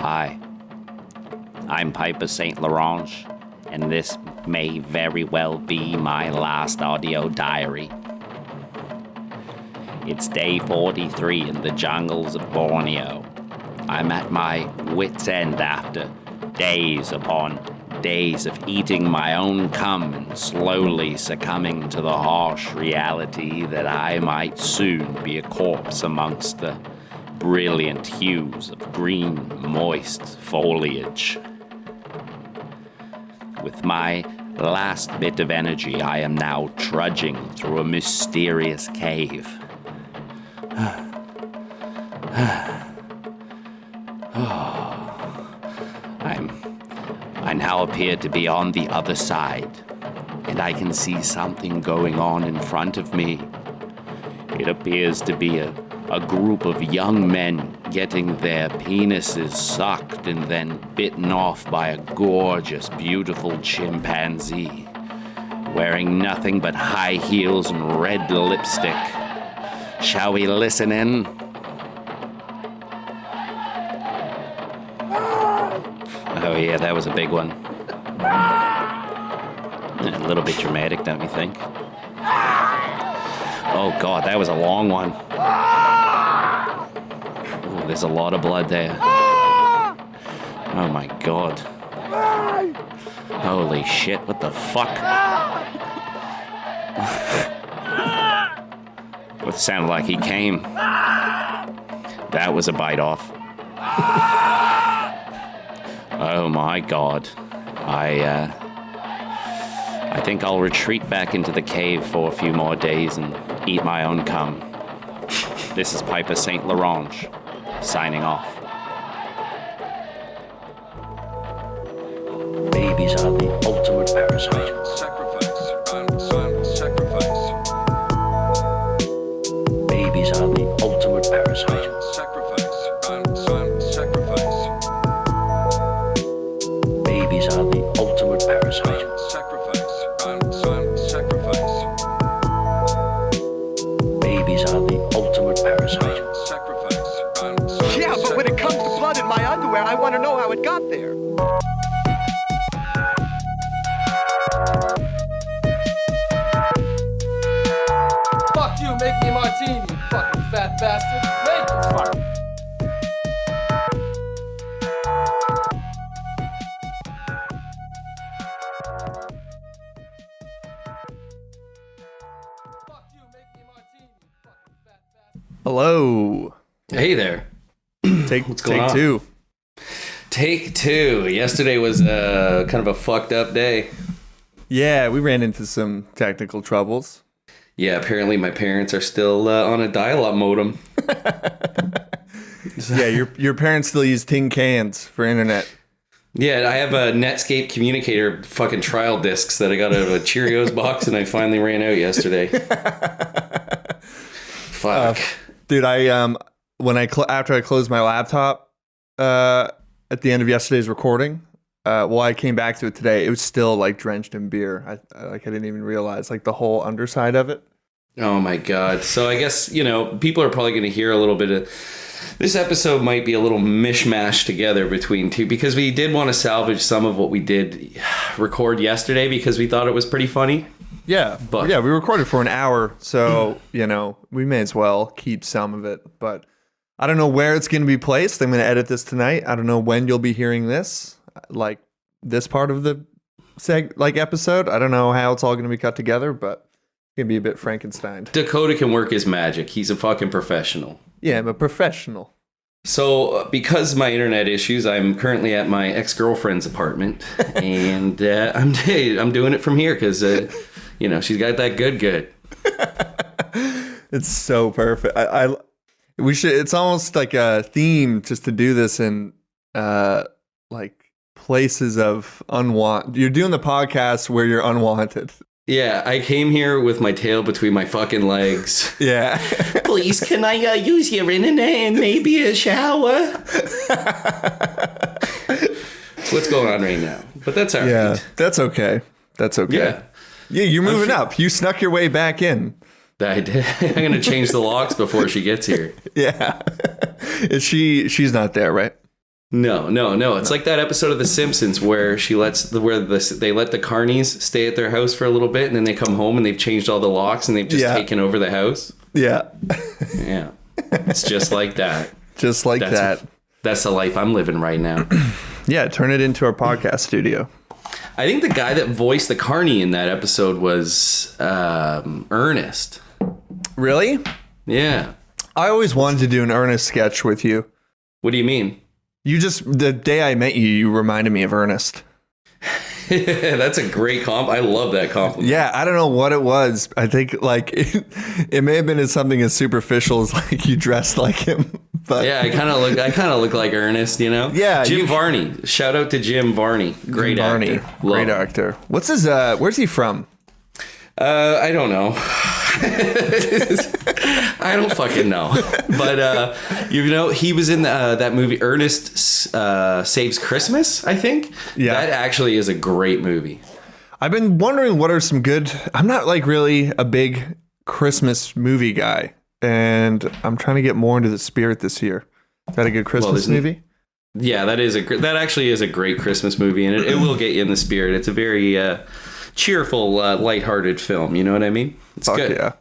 Hi, I'm Piper St. Laurent, and this may very well be my last audio diary. It's day 43 in the jungles of Borneo. I'm at my wit's end after days upon days of eating my own cum and slowly succumbing to the harsh reality that I might soon be a corpse amongst the brilliant hues of green, moist foliage. With my last bit of energy, I am now trudging through a mysterious cave. I now appear to be on the other side, and I can see something going on in front of me. It appears to be a group of young men getting their penises sucked and then bitten off by a gorgeous, beautiful chimpanzee, wearing nothing but high heels and red lipstick. Shall we listen in? Oh yeah, that was a big one. A little bit dramatic, don't you think? Oh God, that was a long one. Oh, there's a lot of blood there. Oh my God. Holy shit, what the fuck? It sounded like he came. That was a bite off. Oh my God. I think I'll retreat back into the cave for a few more days and eat my own cum. This is Piper St. Laurent, signing off. Babies are the ultimate parasite. Sacrifice and sacrifice. Babies are the ultimate parasite. Sacrifice and sacrifice. Babies are the ultimate parasite. Sacrifice and sacrifice. Babies are the ultimate parasite. Sacrifice and Yeah, but when it comes to blood in my underwear, I want to know how it got there. Fuck you, make me a martini, you fucking fat bastard. Make it, fuck. Fuck you, make me a martini, you fucking fat bastard. Hello. Hey there. Take going on? two. Take two. Yesterday was kind of a fucked up day. Yeah, we ran into some technical troubles. Yeah, apparently my parents are still on a dial-up modem. Yeah, your parents still use tin cans for internet. Yeah, I have a Netscape communicator fucking trial discs that I got out of a Cheerios box and I finally ran out yesterday. Fuck. Dude, when after I closed my laptop at the end of yesterday's recording, I came back to it today. It was still like drenched in beer. I didn't even realize like the whole underside of it. Oh my God. So I guess, people are probably going to hear a little bit of... This episode might be a little mishmash together between two because we did want to salvage some of what we did record yesterday because we thought it was pretty funny. Yeah, But- yeah, we recorded for an hour, so we may as well keep some of it. But I don't know where it's going to be placed. I'm going to edit this tonight. I don't know when you'll be hearing this, like this part of the episode. I don't know how it's all going to be cut together, but it's going to be a bit Frankenstein. Dakota can work his magic. He's a fucking professional. Yeah, I'm a professional. So, because of my internet issues, I'm currently at my ex-girlfriend's apartment, and I'm doing it from here because, she's got that good. It's so perfect. We should. It's almost like a theme just to do this in places of unwanted. You're doing the podcast where you're unwanted. Yeah, I came here with my tail between my fucking legs. Yeah. Please, can I use your internet and maybe a shower? That's what's going on right now. But that's all right. Yeah, that's okay. That's okay. Yeah. Yeah, you're moving up. You snuck your way back in. I did. I'm going to change the locks before she gets here. Yeah. She's not there, right? No. It's like that episode of The Simpsons where they let the Carneys stay at their house for a little bit, and then they come home and they've changed all the locks and they've just taken over the house. Yeah. Yeah, it's just like that. Just like that. That's the life I'm living right now. Yeah, turn it into our podcast studio. I think the guy that voiced the Carney in that episode was Ernest. Really? Yeah. I always wanted to do an Ernest sketch with you. What do you mean? The day I met you, you reminded me of Ernest. That's a great comp. I love that compliment. Yeah, I don't know what it was. I think like it may have been something as superficial as like you dressed like him. But yeah, I kind of look like Ernest, you know? Yeah, Jim Varney. Shout out to Jim Varney. Great actor. Great actor. What's his where's he from? I don't know. I don't fucking know. But he was in that movie Ernest Saves Christmas, I think. Yeah. That actually is a great movie. I've been wondering what are some good. I'm not like really a big Christmas movie guy, and I'm trying to get more into the spirit this year. Is that a good Christmas movie? Yeah, that actually is a great Christmas movie, and it will get you in the spirit. It's a very cheerful, lighthearted film. You know what I mean? It's Fuck good. Yeah.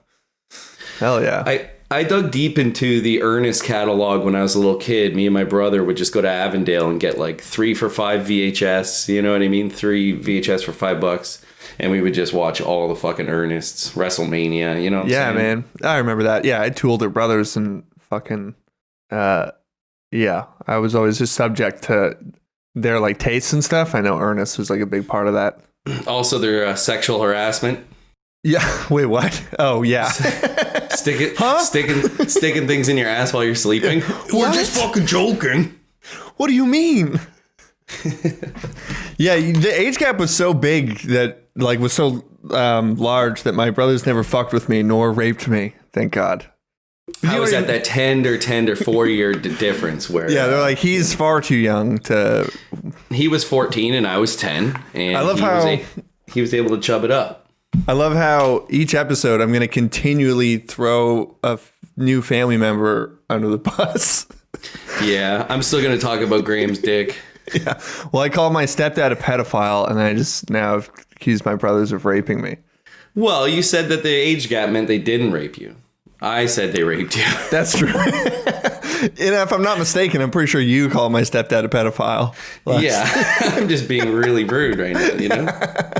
Hell yeah. I dug deep into the Ernest catalog when I was a little kid. Me and my brother would just go to Avondale and get like 3 for $5 VHS. You know what I mean? 3 VHS for $5. And we would just watch all the fucking Ernests, WrestleMania. You know what I'm saying? Man. I remember that. Yeah, I had 2 older brothers and fucking, yeah. I was always just subject to their like tastes and stuff. I know Ernest was like a big part of that. Also, their sexual harassment. Yeah. Wait, what? Oh, yeah. Sticking things in your ass while you're sleeping. We're just fucking joking. What do you mean? Yeah, the age gap was so big that like was so large that my brothers never fucked with me nor raped me. Thank God. I was at that 10 or 4-year difference where they're like he's far too young to. He was 14 and I was 10, and I love how he was able to chub it up. I love how each episode I'm going to continually throw a new family member under the bus. Yeah, I'm still going to talk about Graham's dick. Yeah. Well, I call my stepdad a pedophile, and I just now have accused my brothers of raping me. Well, you said that the age gap meant they didn't rape you. I said they raped you. That's true. And if I'm not mistaken, I'm pretty sure you call my stepdad a pedophile. Yeah, I'm just being really rude right now, you know?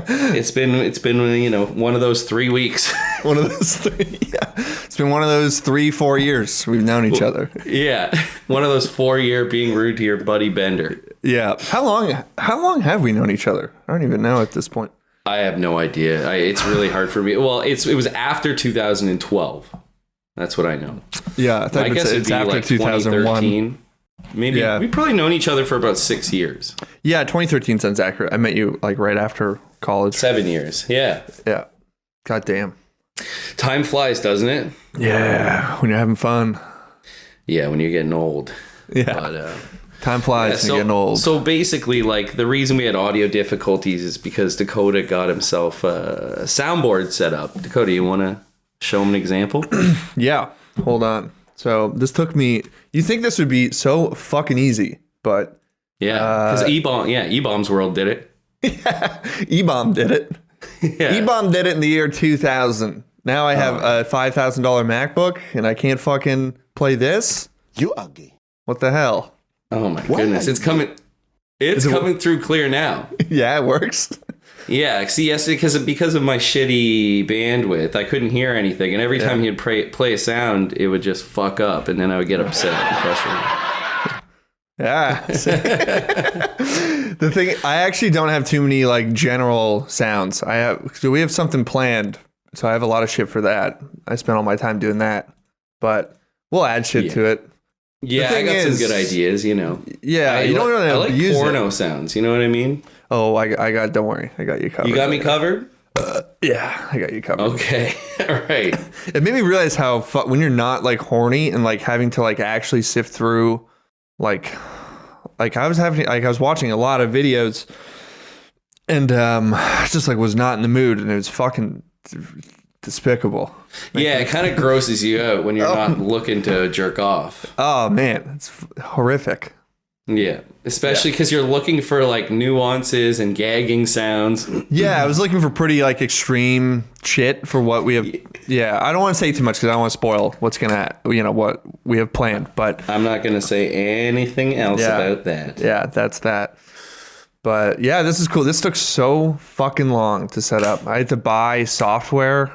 It's been one of those 3 weeks. One of those 3, yeah. It's been one of those 3-4 years we've known each other. Yeah, one of those 4-year being rude to your buddy Bender. Yeah. How long have we known each other? I don't even know at this point. I have no idea. It's really hard for me. Well, it was after 2012. That's what I know. Yeah, I guess it's after like 2001. Maybe we've probably known each other for about 6 years. Yeah, 2013 sounds accurate. I met you like right after college. 7 years. Yeah. Yeah. God damn. Time flies, doesn't it? Yeah, when you're having fun. Yeah, when you're getting old. Yeah. But, time flies when you're getting old. So basically, like, the reason we had audio difficulties is because Dakota got himself a soundboard set up. Dakota, you want to show him an example? Yeah. Hold on. So this took me. You think this would be so fucking easy, but yeah, because E-Bombs World did it. Yeah, E-Bomb did it. Yeah. E-Bomb did it in the year 2000. Now I have a $5,000 MacBook and I can't fucking play this. You ugly. What the hell? Oh my goodness! It's coming. It's coming through clear now. Yeah, it works. Yeah, see, yesterday because of my shitty bandwidth, I couldn't hear anything, and every time he'd play a sound, it would just fuck up, and then I would get upset and frustrated. Yeah. The thing, I actually don't have too many like general sounds. We have something planned, so I have a lot of shit for that. I spend all my time doing that, but we'll add shit to it. Yeah, I got some good ideas, you know. Yeah, you don't really I like use porno sounds, you know what I mean? Oh, I got. Don't worry, I got you covered. You got me covered? Yeah, I got you covered. Okay, all right. It made me realize how when you're not like horny and like having to like actually sift through, like I was watching a lot of videos, and just like was not in the mood, and it was fucking despicable. Yeah, it kind of grosses you out when you're not looking to jerk off. Oh man, it's horrific. Yeah, especially because you're looking for like nuances and gagging sounds. Yeah, I was looking for pretty like extreme shit for what we have. Yeah, I don't want to say too much because I don't want to spoil what's what we have planned. But I'm not gonna say anything else Yeah. about that. yeah, that's that. But yeah, this is cool. This took so fucking long to set up. I had to buy software.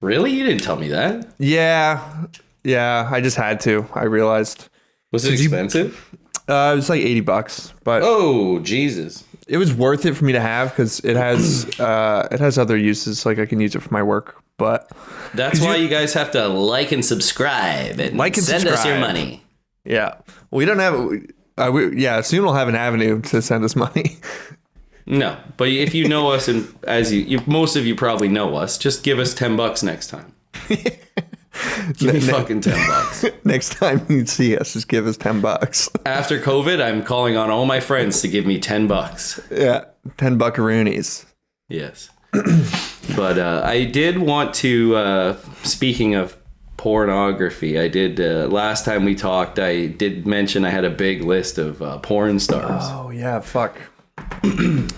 Really? You didn't tell me that. Yeah, I just had to. I realized Was it expensive? it was like $80, but Oh, Jesus. it was worth it for me to have because it has other uses. Like I can use it for my work. But That's why you guys have to like and subscribe and Like and send us your subscribe. money. yeah, we don't have. Soon we'll have an avenue to send us money. No, but if you know us, and as you most of you probably know us, just give us $10 next time. Give me fucking $10. Next time you see us, just give us $10. After COVID, I'm calling on all my friends to give me $10. Yeah, 10 buckaroonies. Yes. But I did want to, speaking of pornography, I did, last time we talked, I did mention I had a big list of porn stars. Oh yeah, fuck.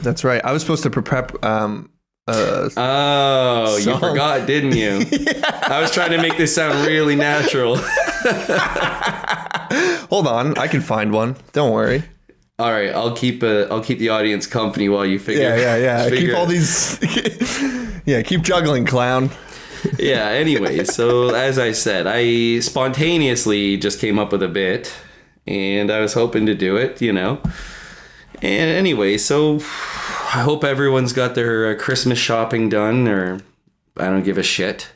That's right. I was supposed to prep. Oh, you Song. forgot, didn't you? I was trying to make this sound really natural. Hold on, I can find one. Don't worry. All right, I'll keep the audience company while you figure. Yeah. figure Keep all it- these. Yeah, keep juggling, clown. Yeah. Anyway, so as I said, I spontaneously just came up with a bit, and I was hoping to do it, And anyway, so I hope everyone's got their Christmas shopping done, or I don't give a shit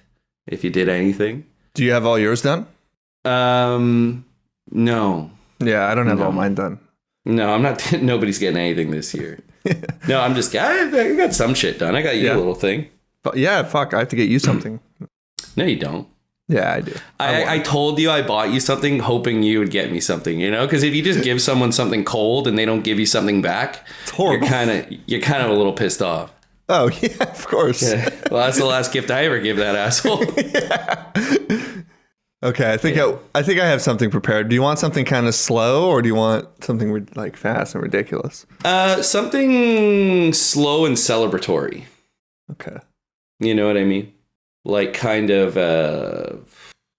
if you did anything. Do you have all yours done? No. Yeah, I don't have No. all mine done. No, I'm not. Nobody's getting anything this year. No, I'm just. I got some shit done. I got you Yeah. a little thing. But yeah, fuck, I have to get you something. No, you don't. Yeah, I do. I told you I bought you something, hoping you would get me something. Because if you just give someone something cold and they don't give you something back, It's horrible. you're kind of a little pissed off. Oh yeah, of course. Well, that's the last gift I ever give that asshole. Okay, I think I have something prepared. Do you want something kind of slow, or do you want something like fast and ridiculous? Something slow and celebratory. Okay. You know what I mean? Like kind of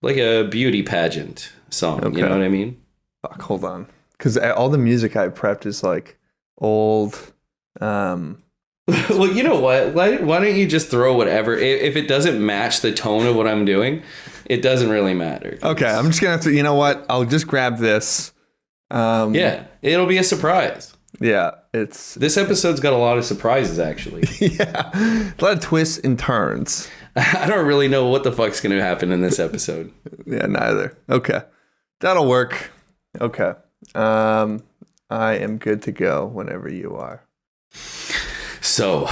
like a beauty pageant song. Okay. You know what I mean? Fuck, hold on, because all the music I prepped is like old. Well, you know what? Why don't you just throw whatever? If it doesn't match the tone of what I'm doing, it doesn't really matter. Okay, I'm just gonna have to. You know what? I'll just grab this. Yeah, it'll be a surprise. Yeah, it's This episode's got a lot of surprises, actually. yeah, a lot of twists and turns. I don't really know what the fuck's going to happen in this episode. Yeah, neither. Okay, that'll work. Okay, I am good to go whenever you are. So,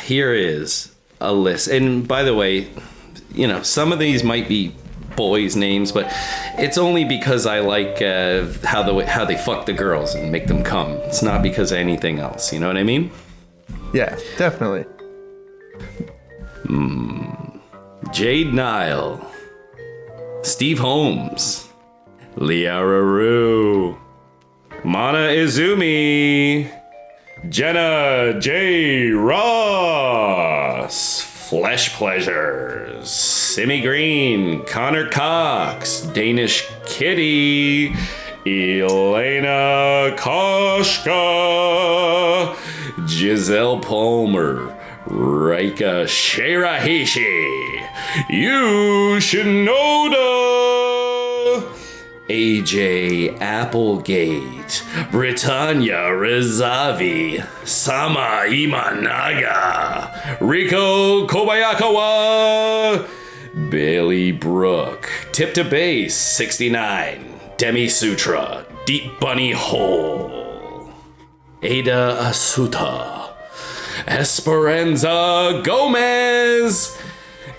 here is a list. And by the way, some of these might be boys' names, but it's only because I like how they fuck the girls and make them come. It's not because of anything else. You know what I mean? Yeah, definitely. Jade Nile, Steve Holmes, Liara Rue, Mana Izumi, Jenna J. Ross, Flesh Pleasures, Simi Green, Connor Cox, Danish Kitty, Elena Koshka, Giselle Palmer, Raika Shirahishi, Yushinoda, AJ Applegate, Britannia Rizavi, Sama Imanaga, Riko Kobayakawa, Bailey Brook, Tip to Base 69, Demi Sutra, Deep Bunny Hole, Ada Asuta, Esperanza Gomez.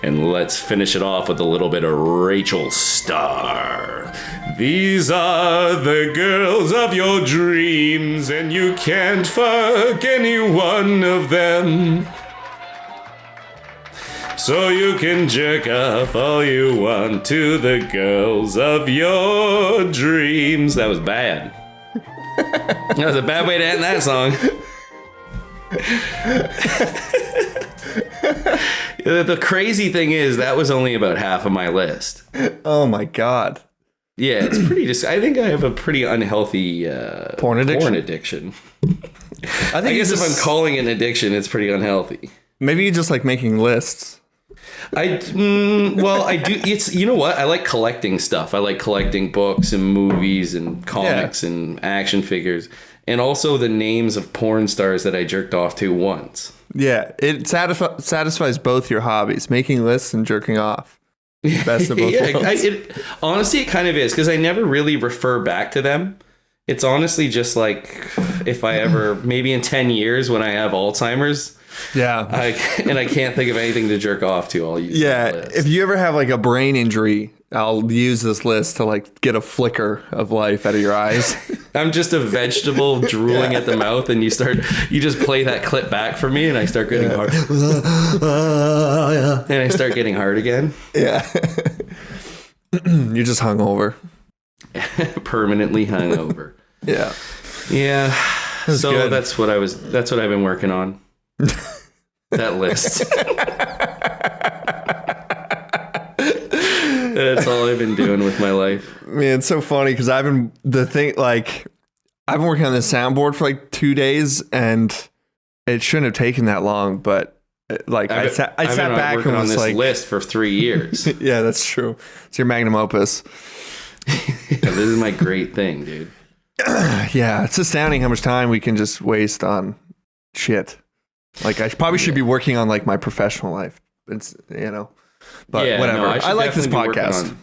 And let's finish it off with a little bit of Rachel Starr. These are the girls of your dreams, and you can't fuck any one of them. So you can jerk off all you want to the girls of your dreams. That was bad. That was a bad way to end that song. The crazy thing is that was only about half of my list. Oh my god. Yeah, it's pretty. I think I have a pretty unhealthy Porn addiction? addiction. I I guess if I'm calling it an addiction, it's pretty unhealthy. maybe you just like making lists. I do. It's, you know what? I like collecting stuff. I like collecting books and movies and comics and action figures, and also the names of porn stars that I jerked off to once. Yeah, it satisfies both your hobbies, making lists and jerking off. Best of both worlds. Honestly, it kind of is, because I never really refer back to them. It's honestly just like if I ever, maybe in 10 years when I have Alzheimer's, Yeah. I can't think of anything to jerk off to. I'll use Yeah, that list. if you ever have like a brain injury, I'll use this list to like get a flicker of life out of your eyes. I'm just a vegetable drooling at the mouth, and you just play that clip back for me, and I start getting hard. And I start getting hard again. Yeah. You're just hungover. Permanently hungover. Yeah. Yeah. So good. that's what I've been working on. That list. That's all I've been doing with my life. Man, it's so funny because I've been working on the soundboard for like 2 days, and it shouldn't have taken that long, but like I sat I've been back working and on was this like, list for 3 years. yeah, that's true. It's your magnum opus. This is my great thing, dude. Yeah, it's astounding how much time we can just waste on shit. Like I probably should be working on like my professional life. It's but Yeah, whatever. no, should I like this definitely be working podcast. on-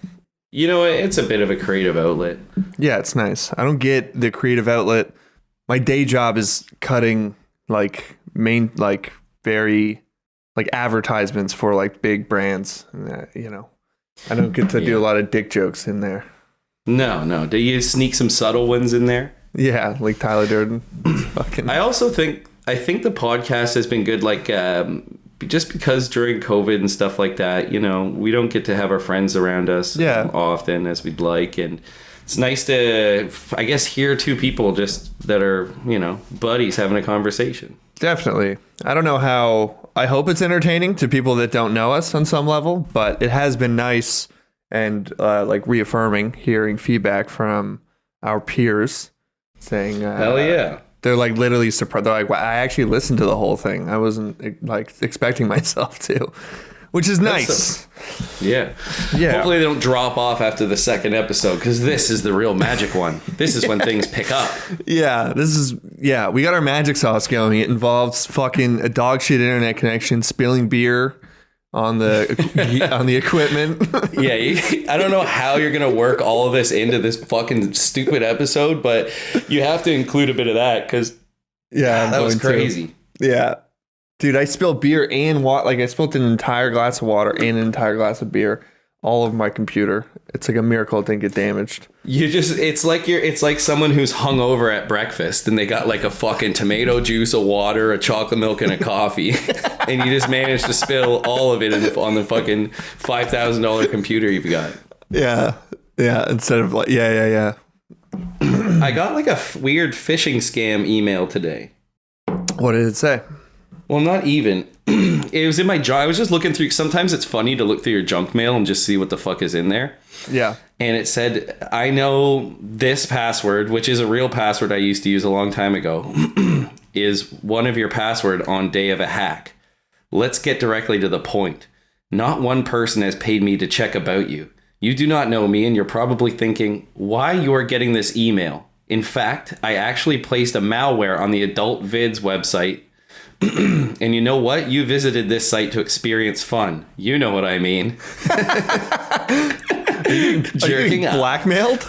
You know, it's a bit of a creative outlet. Yeah, it's nice. I don't get the creative outlet. My day job is cutting like very like advertisements for like big brands. And, I don't get to do a lot of dick jokes in there. No. Do you sneak some subtle ones in there? Yeah, like Tyler Durden. Fucking. I think the podcast has been good, like just because during COVID and stuff like that, we don't get to have our friends around us often as we'd like, and it's nice to, I guess, hear two people just that are, buddies having a conversation. Definitely. I don't know how. I hope it's entertaining to people that don't know us on some level, but it has been nice and like reaffirming hearing feedback from our peers saying, Hell yeah. They're like literally surprised. They're like, wow, I actually listened to the whole thing. I wasn't like expecting myself to, which is nice. Yeah. Hopefully they don't drop off after the second episode, because this is the real magic one. This is when things pick up. Yeah, we got our magic sauce going. It involves fucking a dog shit internet connection, spilling beer on the equipment. Yeah, I don't know how you're gonna work all of this into this fucking stupid episode, but you have to include a bit of that, because that was crazy. Yeah, dude, I spilled beer and water. Like I spilled an entire glass of water and an entire glass of beer all over my computer. It's like a miracle it didn't get damaged. It's like someone who's hungover at breakfast and they got like a fucking tomato juice, a water, a chocolate milk, and a coffee, and you just managed to spill all of it on the fucking $5,000 computer you've got. Yeah. Instead of like, yeah. I got like a weird phishing scam email today. What did it say? Well, not even. It was in my job. I was just looking through. Sometimes it's funny to look through your junk mail and just see what the fuck is in there. Yeah. And it said, I know this password, which is a real password I used to use a long time ago, is one of your password on day of a hack. Let's get directly to the point. Not one person has paid me to check about you. You do not know me, and you're probably thinking why you are getting this email. In fact, I actually placed a malware on the Adult Vids website. And you know what? You visited this site to experience fun. You know what I mean. Jerking up. Blackmailed?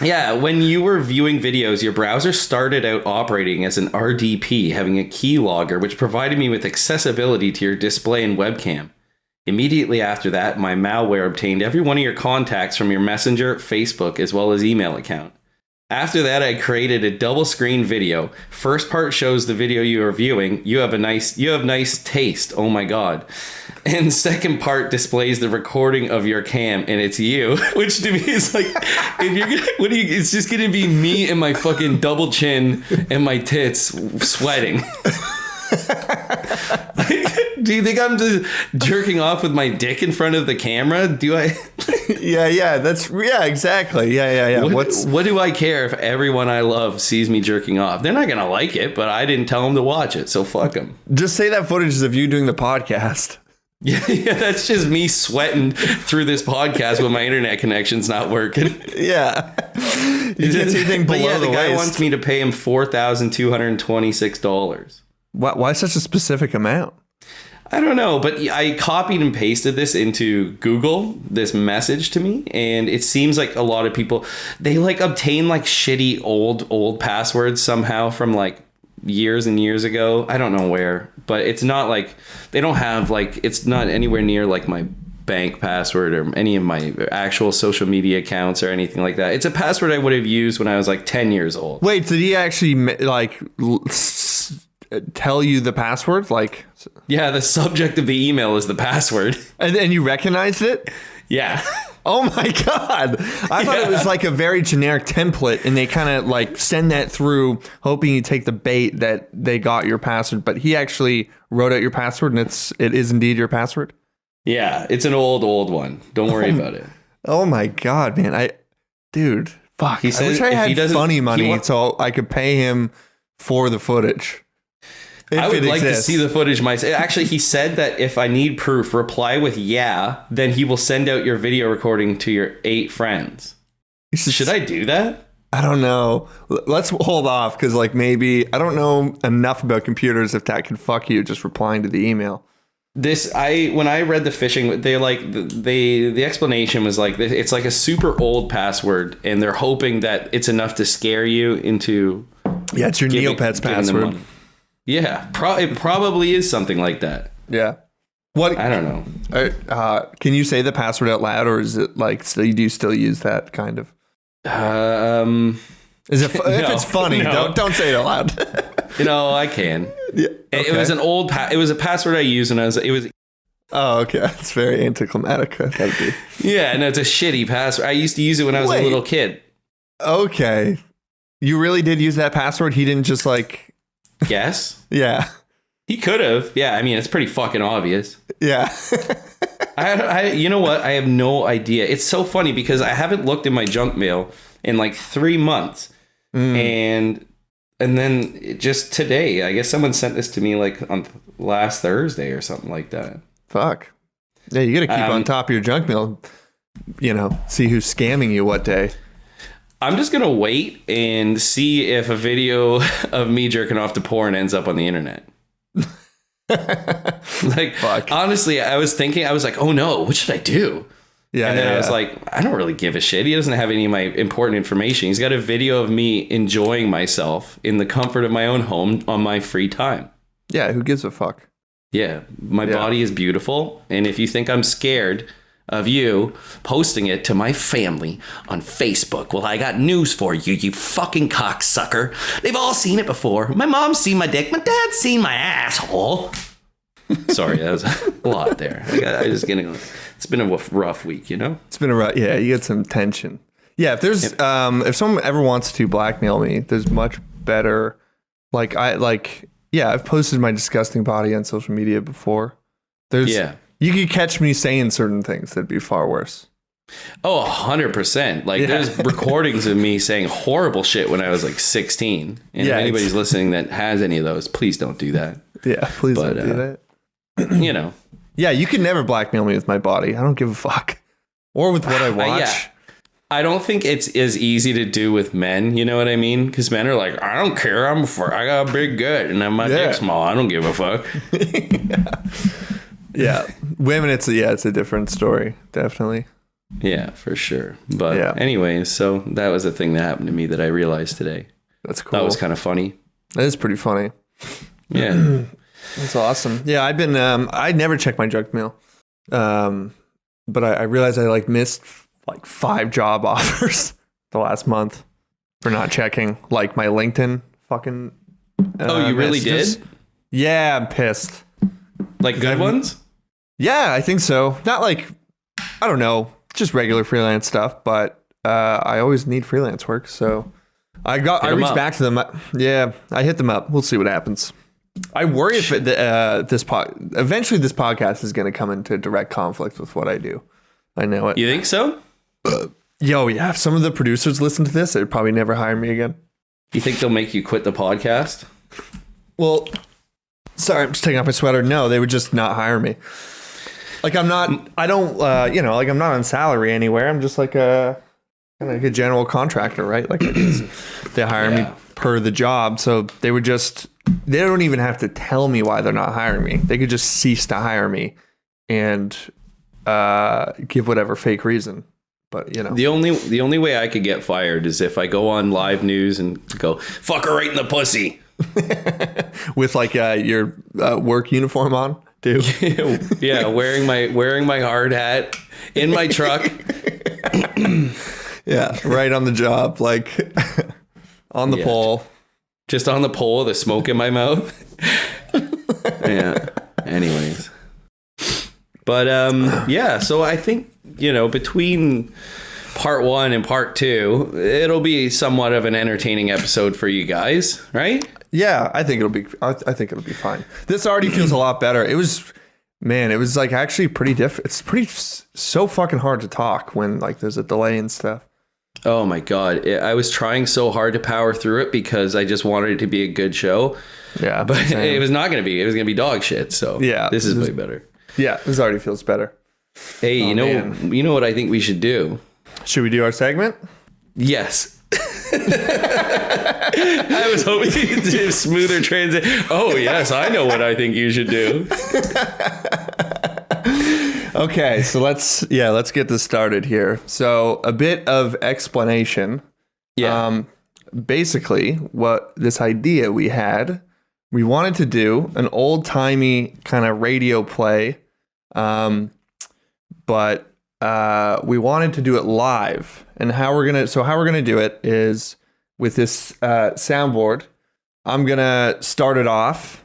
Yeah, when you were viewing videos, your browser started out operating as an RDP, having a keylogger, which provided me with accessibility to your display and webcam. Immediately after that, my malware obtained every one of your contacts from your Messenger, Facebook, as well as email account. After that, I created a double screen video. First part shows the video you are viewing. You have nice taste. Oh my God. And second part displays the recording of your cam, and it's you, which to me is like, if you're gonna, it's just gonna be me and my fucking double chin and my tits sweating. Do you think I'm just jerking off with my dick in front of the camera? Do I? Yeah, exactly. Yeah. What do I care if everyone I love sees me jerking off? They're not gonna like it, but I didn't tell them to watch it, so fuck them. Just say that footage is of you doing the podcast. Yeah, that's just me sweating through this podcast when my internet connection's not working. Yeah. You can't see anything below But yeah, the guy waist. wants me to pay him $4,226. Why such a specific amount? I don't know, but I copied and pasted this into Google, this message to me, and it seems like a lot of people, they like obtain like shitty old passwords somehow from like years and years ago. I don't know where, but it's not like, they don't have like, it's not anywhere near like my bank password or any of my actual social media accounts or anything like that. It's a password I would have used when I was like 10 years old. Wait, did he actually like tell you the password? Like, Yeah, the subject of the email is the password. and you recognized it? Yeah. Oh my God. I thought it was like a very generic template and they kind of like send that through hoping you take the bait that they got your password, but he actually wrote out your password and it is indeed your password. Yeah, it's an old one. Don't worry about it. Oh my God, man. Dude, fuck. He I said wish I if he had doesn't- funny he money so I could pay him for the footage. I would it like exists. to see the footage myself. Actually, he said that if I need proof, reply with yeah, then he will send out your video recording to your 8 friends. Should I do that? I don't know. Let's hold off because like maybe I don't know enough about computers if that could fuck you just replying to the email. When I read the phishing, they like the explanation was like it's like a super old password, and they're hoping that it's enough to scare you into Yeah, it's your Neopets giving them password. money. Yeah, it probably is something like that. Yeah. What? I don't know. Can you say the password out loud, or is it like do you still use that kind of? Is it if No, it's funny? no. Don't say it out loud. I can. Yeah, It was an old. It was a password I used, and it was. Oh, okay. That's very anticlimactic. That'd be. Yeah, no, it's a shitty password. I used to use it when I was a Wait. little kid. Okay. You really did use that password? He didn't just like. Yes, Yeah. he could have. Yeah, I mean, it's pretty fucking obvious. Yeah. You know what? I have no idea. It's so funny because I haven't looked in my junk mail in like 3 months, and then just today, I guess someone sent this to me like on last Thursday or something like that. Fuck. Yeah, you got to keep on top of your junk mail. See who's scamming you what day. I'm just gonna wait and see if a video of me jerking off to porn ends up on the internet. Like, Fuck. honestly, I was like, oh no, what should I do? Yeah. And then I was like, I don't really give a shit. He doesn't have any of my important information. He's got a video of me enjoying myself in the comfort of my own home on my free time. yeah, who gives a fuck? Yeah, my body is beautiful. And if you think I'm scared of you posting it to my family on Facebook, well, I got news for you, you fucking cocksucker. They've all seen it before. My mom's seen my dick. My dad's seen my asshole. Sorry, that was a lot there. It's been a rough week, you know? It's been you get some tension. Yeah, if there's if someone ever wants to blackmail me, there's much better I've posted my disgusting body on social media before. You could catch me saying certain things that'd be far worse. Oh, 100%. Like, there's recordings of me saying horrible shit when I was like 16. And if anybody's listening that has any of those, please don't do that. Yeah, please don't do that. You know. Yeah, you can never blackmail me with my body. I don't give a fuck. Or with what I watch. Yeah. I don't think it's as easy to do with men. You know what I mean? Because men are like, I don't care. I got a big gut and my dick's small. I don't give a fuck. Yeah. Women, it's a different story. Definitely. Yeah, for sure. But anyways, so that was a thing that happened to me that I realized today. That's cool. That was kind of funny. That is pretty funny. Yeah. That's awesome. Yeah, I've been I never check my junk mail. But I realized I missed 5 job offers the last month. for not checking like my LinkedIn fucking. Oh, you really messages. did? Yeah, I'm pissed. Like good ones? Yeah, I think so. Not like, I don't know, just regular freelance stuff, but I always need freelance work, so I 'em reached up. back to them. Yeah, I hit them up. We'll see what happens. I worry if eventually this podcast is going to come into direct conflict with what I do. I know it. You think so? Yo, yeah. If some of the producers listen to this, they'd probably never hire me again. You think they'll make you quit the podcast? Well, sorry, I'm just taking off my sweater. No, they would just not hire me. Like I'm not. I don't. Like I'm not on salary anywhere. I'm just like a kind of like a general contractor, right? Like they hire me per the job, so they would just. They don't even have to tell me why they're not hiring me. They could just cease to hire me and give whatever fake reason. But you know, The only way I could get fired is if I go on live news and go, fuck her right in the pussy. with like your work uniform on too. Yeah, wearing my hard hat in my truck. Yeah, right on the job, like on the Yeah. pole. Just on the pole, the smoke in my mouth. Yeah. Anyways. But yeah, so I think, between part 1 and part 2, it'll be somewhat of an entertaining episode for you guys, right? Yeah, I think it'll be. I think it'll be fine. This already feels a lot better. It was like actually pretty It's so fucking hard to talk when like there's a delay and stuff. Oh my God. I was trying so hard to power through it because I just wanted it to be a good show. Yeah, But same. it was not going to be. It was going to be dog shit. So Yeah, this is way better. Yeah, this already feels better. Hey, you know what I think we should do? Should we do our segment? Yes. I was hoping to do smoother transition. Oh, yes, I know what I think you should do. Okay, so let's get this started here. So a bit of explanation. Yeah. Basically, what this idea we wanted to do an old timey kind of radio play, but we wanted to do it live. And how we're gonna do it is with this soundboard. I'm gonna start it off.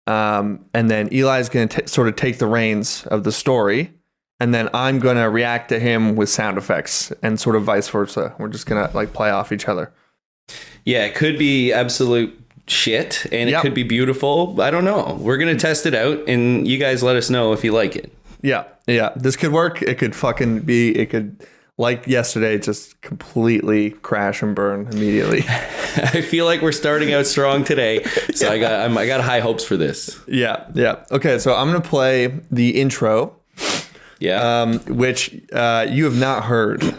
And then Eli's going to sort of take the reins of the story. And then I'm going to react to him with sound effects and sort of vice versa. We're just going to like play off each other. Yeah, it could be absolute shit and it Yep. could be beautiful. I don't know. We're going to test it out and you guys let us know if you like it. Yeah. Yeah. This could work. It could like yesterday, just completely crash and burn immediately. I feel like we're starting out strong today. So I got high hopes for this. Yeah. Yeah. Okay. So I'm going to play the intro, Yeah. which you have not heard.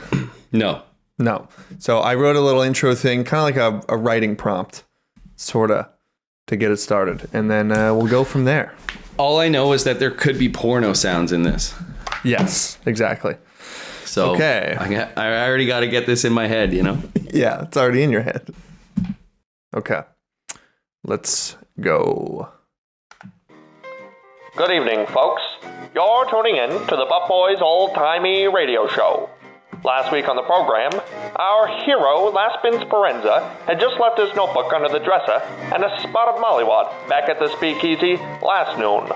No. No. So I wrote a little intro thing, kind of like a writing prompt, sort of, to get it started. And then we'll go from there. All I know is that there could be porno sounds in this. Yes, exactly. So Okay. I already got to get this in my head, Yeah, it's already in your head. Okay. Let's go. Good evening, folks. You're tuning in to the Butt Boys Old Timey Radio Show. Last week on the program, our hero, Laspin Sperenza, had just left his notebook under the dresser and a spot of mollywad back at the speakeasy last noon.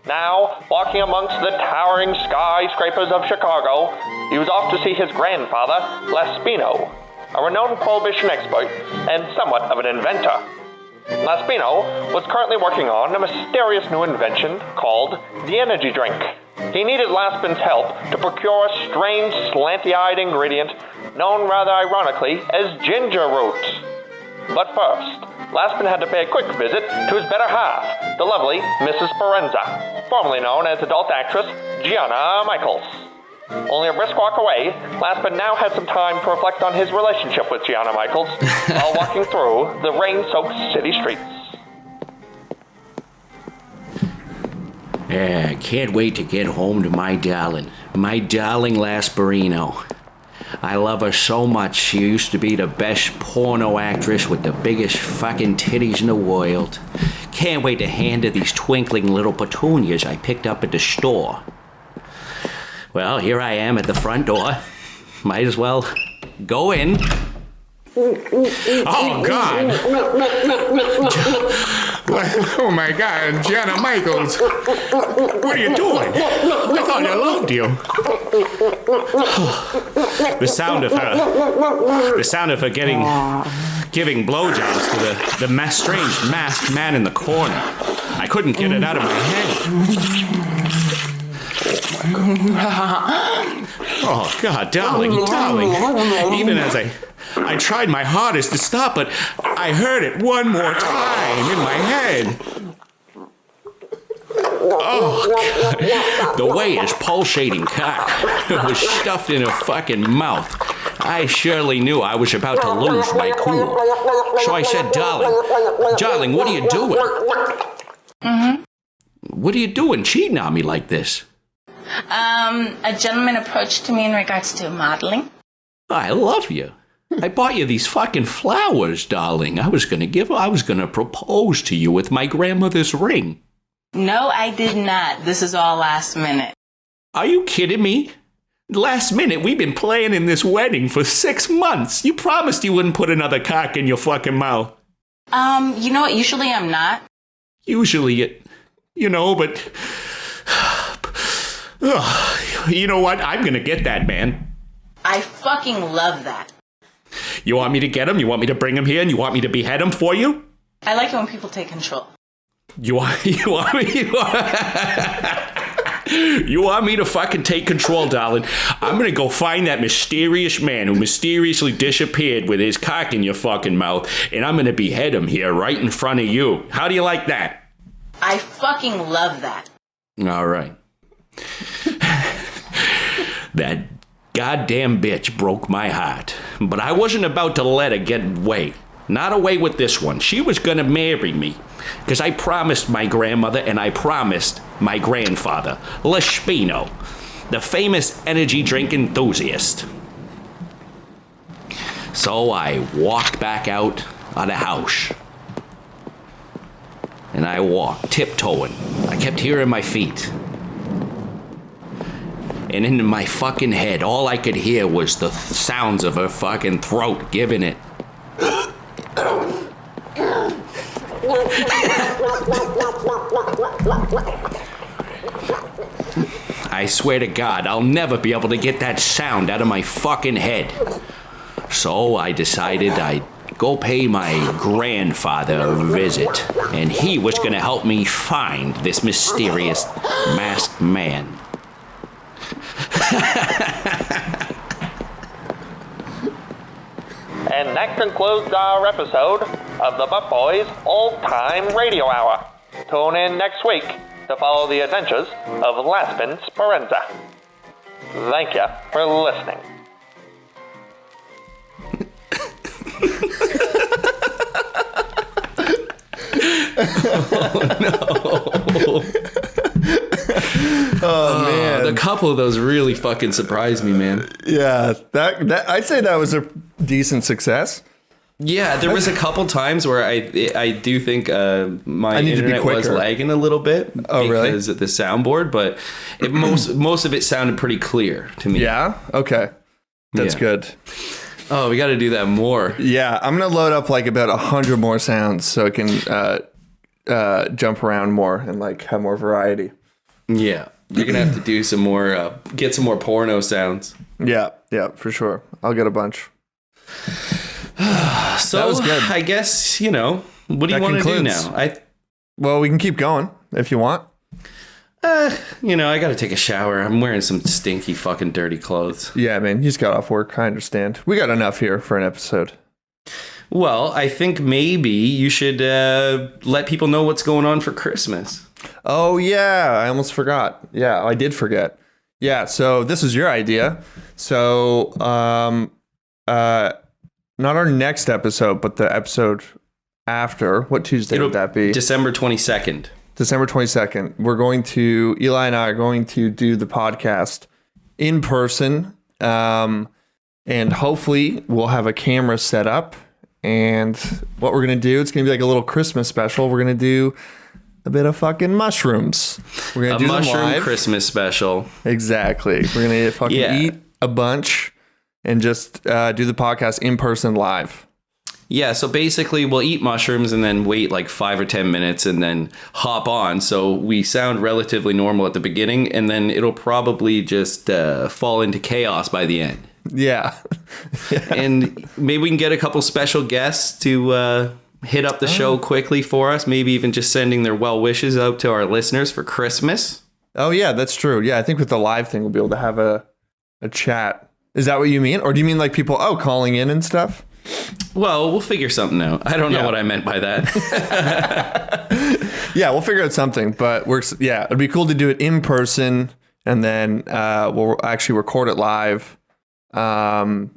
Now, walking amongst the towering skyscrapers of Chicago, he was off to see his grandfather, Laspino, a renowned prohibition expert and somewhat of an inventor. Laspino was currently working on a mysterious new invention called the energy drink. He needed Laspin's help to procure a strange, slanty-eyed ingredient known rather ironically as ginger root. But first, Laspin had to pay a quick visit to his better half, the lovely Mrs. Sperenza, formerly known as adult actress Gianna Michaels. Only a brisk walk away, Laspin now had some time to reflect on his relationship with Gianna Michaels while walking through the rain-soaked city streets. Yeah, I can't wait to get home to my darling Lasperino. I love her so much. She used to be the best porno actress with the biggest fucking titties in the world. Can't wait to hand her these twinkling little petunias I picked up at the store. Well, here I am at the front door. Might as well go in. Oh, God. Oh, my God. Jenna Michaels. What are you doing? I thought I loved you. The sound of her giving blowjobs to the strange masked man in the corner. I couldn't get it out of my head. Oh, God, darling. Even as I tried my hardest to stop, but I heard it one more time in my head. Oh, God. The way his pulsating cock was stuffed in her fucking mouth. I surely knew I was about to lose my cool. So I said, darling, what are you doing? Mm-hmm. What are you doing cheating on me like this? A gentleman approached me in regards to modeling. I love you. I bought you these fucking flowers, darling. I was gonna propose to you with my grandmother's ring. No, I did not. This is all last minute. Are you kidding me? Last minute, we've been planning this wedding for 6 months. You promised you wouldn't put another cock in your fucking mouth. You know what? Usually I'm not. Usually, but... You know what? I'm gonna get that man. I fucking love that. You want me to get him? You want me to bring him here? And you want me to behead him for you? I like it when people take control. You want me to fucking take control, darling? I'm gonna go find that mysterious man who mysteriously disappeared with his cock in your fucking mouth, and I'm gonna behead him here right in front of you. How do you like that? I fucking love that. All right. That goddamn bitch broke my heart, but I wasn't about to let her get away. Not away with this one. She was gonna marry me, because I promised my grandmother and I promised my grandfather, Lespino, the famous energy drink enthusiast. So I walked back out of the house. And I walked, tiptoeing. I kept hearing my feet. And in my fucking head, all I could hear was the sounds of her fucking throat giving it. I swear to God, I'll never be able to get that sound out of my fucking head. So I decided I'd go pay my grandfather a visit, and he was gonna help me find this mysterious masked man. And that concludes our episode of the Butt Boys Old Time Radio Hour. Tune in next week to follow the adventures of Laspin Sperenza. Thank you for listening. Oh man, The couple of those really fucking surprised me, man. yeah, that I'd say that was a decent success. Yeah, there was a couple times where I do think my need to be internet was quicker. lagging a little bit because of the soundboard, but most of it sounded pretty clear to me. Yeah. Okay. That's Yeah. good. Oh, we got to do that more. Yeah, I'm gonna load up like about 100 more sounds so it can jump around more and like have more variety. Yeah, you're gonna have to do some more, get some more porno sounds. Yeah, for sure. I'll get a bunch. So That was good. I guess what do you That want to do concludes. now? Well, we can keep going if you want. I got to take a shower. I'm wearing some stinky fucking dirty clothes. Yeah, man, you just got off work. I understand. We got enough here for an episode. Well, I think maybe you should let people know what's going on for Christmas. Oh yeah, I almost forgot. Yeah, I did forget. Yeah, so this is your idea. So, not our next episode, but the episode after. What Tuesday would that be? December 22nd. December 22nd. Eli and I are going to do the podcast in person. And hopefully we'll have a camera set up. And what we're going to do, it's going to be like a little Christmas special. We're going to do a bit of fucking mushrooms. We're going to do them mushroom live. Christmas special. Exactly. We're going to fucking Yeah. eat a bunch and just do the podcast in person live. Yeah, so basically we'll eat mushrooms and then wait like 5 or 10 minutes and then hop on. So we sound relatively normal at the beginning, and then it'll probably just fall into chaos by the end. Yeah. And maybe we can get a couple special guests to hit up the show quickly for us. Maybe even just sending their well wishes out to our listeners for Christmas. Oh, yeah, that's true. Yeah, I think with the live thing, we'll be able to have a chat. Is that what you mean? Or do you mean like people, calling in and stuff? Well, we'll figure something out. I don't know what I meant by that. Yeah, we'll figure out something. But it'd be cool to do it in person, and then we'll actually record it live. And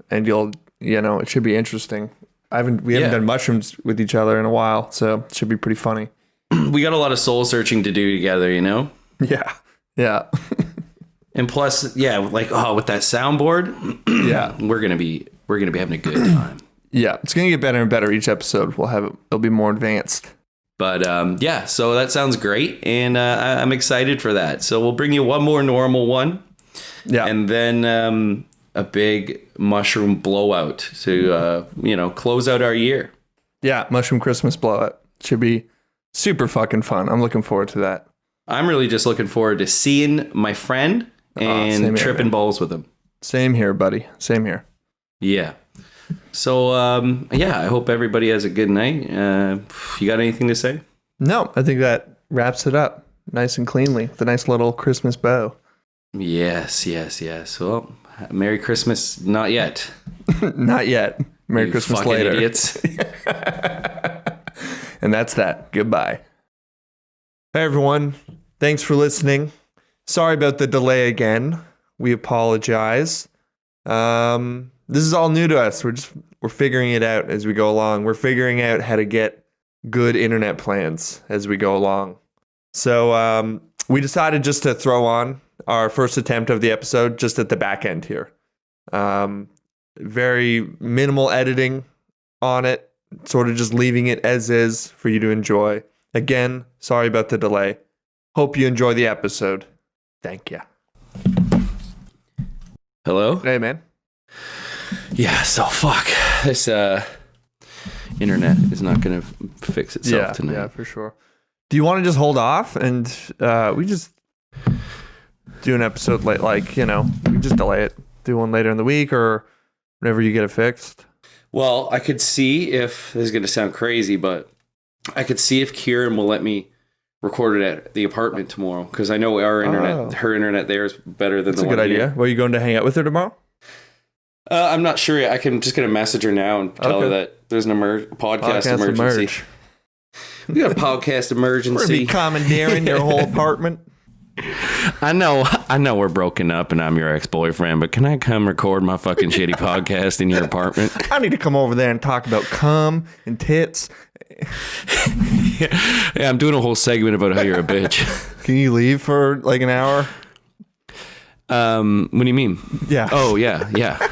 it should be interesting. We haven't done mushrooms with each other in a while, so it should be pretty funny. We got a lot of soul searching to do together, you know? Yeah. Yeah. And plus, with that soundboard, we're gonna be having a good time. Yeah, it's gonna get better and better each episode. It'll be more advanced. But so that sounds great, and I'm excited for that. So we'll bring you one more normal one, and then a big mushroom blowout to close out our year. Yeah, mushroom Christmas blowout should be super fucking fun. I'm looking forward to that. I'm really just looking forward to seeing my friend and tripping balls with him. Same here, buddy. Same here. Yeah. So, I hope everybody has a good night. You got anything to say? No, I think that wraps it up nice and cleanly with a nice little Christmas bow. Yes. Well, Merry Christmas. Not yet. Not yet. Merry You Christmas fucking later. idiots. And that's that. Goodbye. Hey, everyone. Thanks for listening. Sorry about the delay again. We apologize. This is all new to us. We're figuring it out as we go along. We're figuring out how to get good internet plans as we go along. So we decided just to throw on our first attempt of the episode just at the back end here. Very minimal editing on it. Sort of just leaving it as is for you to enjoy. Again, sorry about the delay. Hope you enjoy the episode. Thank you. Hello? Hey, man. Yeah, so fuck. This internet is not going to fix itself tonight. Yeah, for sure. Do you want to just hold off and we just do an episode late, we just delay it. Do one later in the week or whenever you get it fixed? Well, I could see if, this is going to sound crazy, but I could see if Kieran will let me record it at the apartment tomorrow, because I know her internet there is better than That's the one here. That's a good idea. here. Well, are you going to hang out with her tomorrow? I'm not sure yet. I can just get a message her now and tell her that there's an podcast emergency. We got a podcast emergency. We're going to be commandeering your whole apartment. I know we're broken up and I'm your ex-boyfriend, but can I come record my fucking shitty podcast in your apartment? I need to come over there and talk about cum and tits. Yeah, I'm doing a whole segment about how you're a bitch. Can you leave for like an hour? What do you mean? Yeah. Oh, yeah.